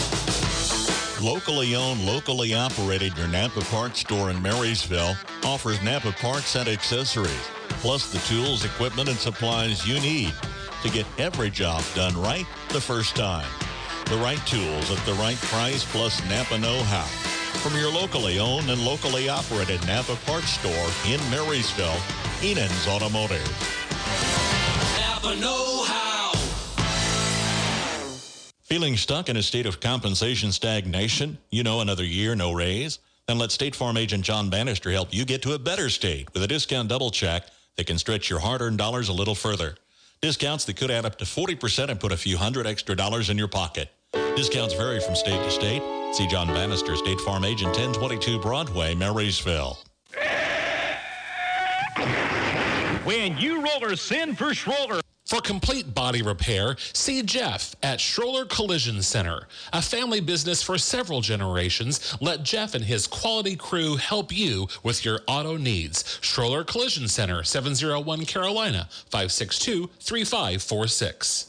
Speaker 6: Locally owned, locally operated, your Napa Parts store in Marysville offers Napa Parts and accessories, plus the tools, equipment, and supplies you need to get every job done right the first time. The right tools at the right price, plus Napa know-how. From your locally owned and locally operated Napa Parts store in Marysville, Enan's Automotive.
Speaker 23: Napa know-how.
Speaker 6: Feeling stuck in a state of compensation stagnation? Another year, no raise? Then let State Farm agent John Bannister help you get to a better state with a discount double check that can stretch your hard-earned dollars a little further. Discounts that could add up to 40% and put a few $100 extra in your pocket. Discounts vary from state to state. See John Bannister, State Farm agent, 1022 Broadway, Marysville.
Speaker 24: When you rollers send for Schroller.
Speaker 25: For complete body repair, see Jeff at Schroller Collision Center. A family business for several generations, let Jeff and his quality crew help you with your auto needs. Schroller Collision Center, 701 Carolina, 562-3546.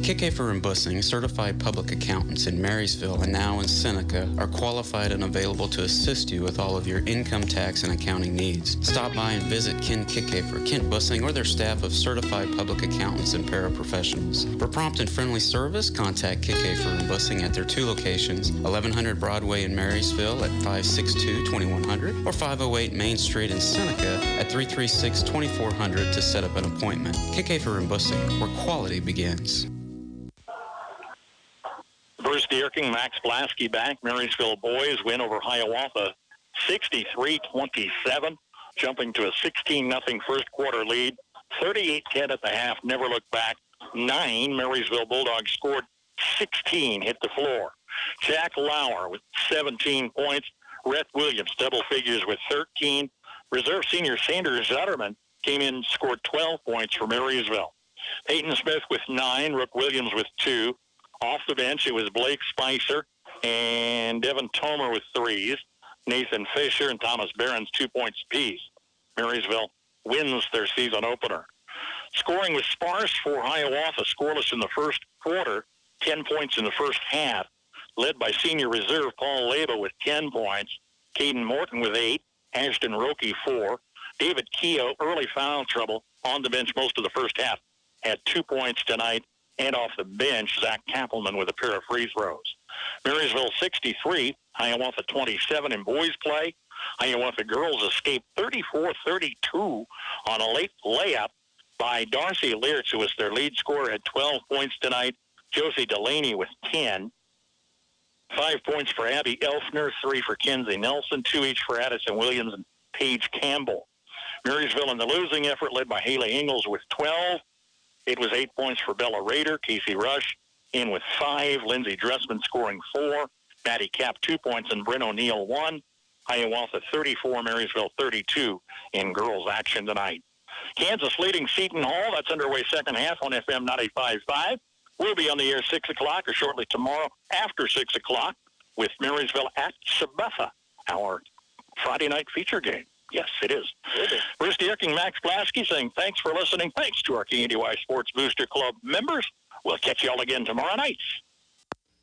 Speaker 10: Kickafer and Bussing, certified public accountants in Marysville and now in Seneca, are qualified and available to assist you with all of your income tax and accounting needs. Stop by and visit Ken Kickafer, Kent Bussing, or their staff of certified public accountants and paraprofessionals. For prompt and friendly service, contact Kickafer and Bussing at their 2 locations, 1100 Broadway in Marysville at 562-2100 or 508 Main Street in Seneca at 336-2400 to set up an appointment. Kickafer and Bussing, where quality begins.
Speaker 4: Bruce Dierking, Max Blasky back. Marysville boys win over Hiawatha 63-27, jumping to a 16-0 first quarter lead. 38-10 at the half, never looked back. 9, Marysville Bulldogs scored. 16 hit the floor. Jack Lauer with 17 points. Rhett Williams, double figures with 13. Reserve senior Sanders Zutterman came in and scored 12 points for Marysville. Peyton Smith with 9, Rook Williams with 2. Off the bench, it was Blake Spicer and Devin Tomer with 3s. Nathan Fisher and Thomas Barron's 2 points apiece. Marysville wins their season opener. Scoring was sparse for Hiawatha, scoreless in the first quarter, 10 points in the first half, led by senior reserve Paul Leba with 10 points, Caden Morton with 8, Ashton Roque 4. David Keogh, early foul trouble, on the bench most of the first half, had 2 points tonight. And off the bench, Zach Kappelman with a pair of free throws. Marysville 63, Hiawatha 27 in boys play. Hiawatha girls escaped 34-32 on a late layup by Darcy Leartz, who was their lead scorer, had 12 points tonight. Josie Delaney with 10. 5 points for Abby Elfner, 3 for Kenzie Nelson, 2 each for Addison Williams and Paige Campbell. Marysville in the losing effort, led by Haley Ingalls with 12. It was 8 points for Bella Rader. Casey Rush in with 5. Lindsey Dressman scoring 4. Maddie Cap 2 points and Bryn O'Neill 1. Hiawatha 34, Marysville 32 in girls action tonight. Kansas leading Seton Hall. That's underway second half on FM 95.5. We'll be on the air 6 o'clock or shortly tomorrow after 6 o'clock with Marysville at Sabetha, our Friday night feature game. Yes, it is. Bruce Dierking, Max Blasky saying thanks for listening. Thanks to our KNDY Sports Booster Club members. We'll catch you all again tomorrow night.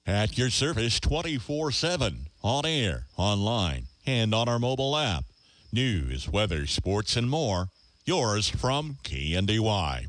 Speaker 6: At your service 24/7, on air, online, and on our mobile app. News, weather, sports, and more. Yours from KNDY.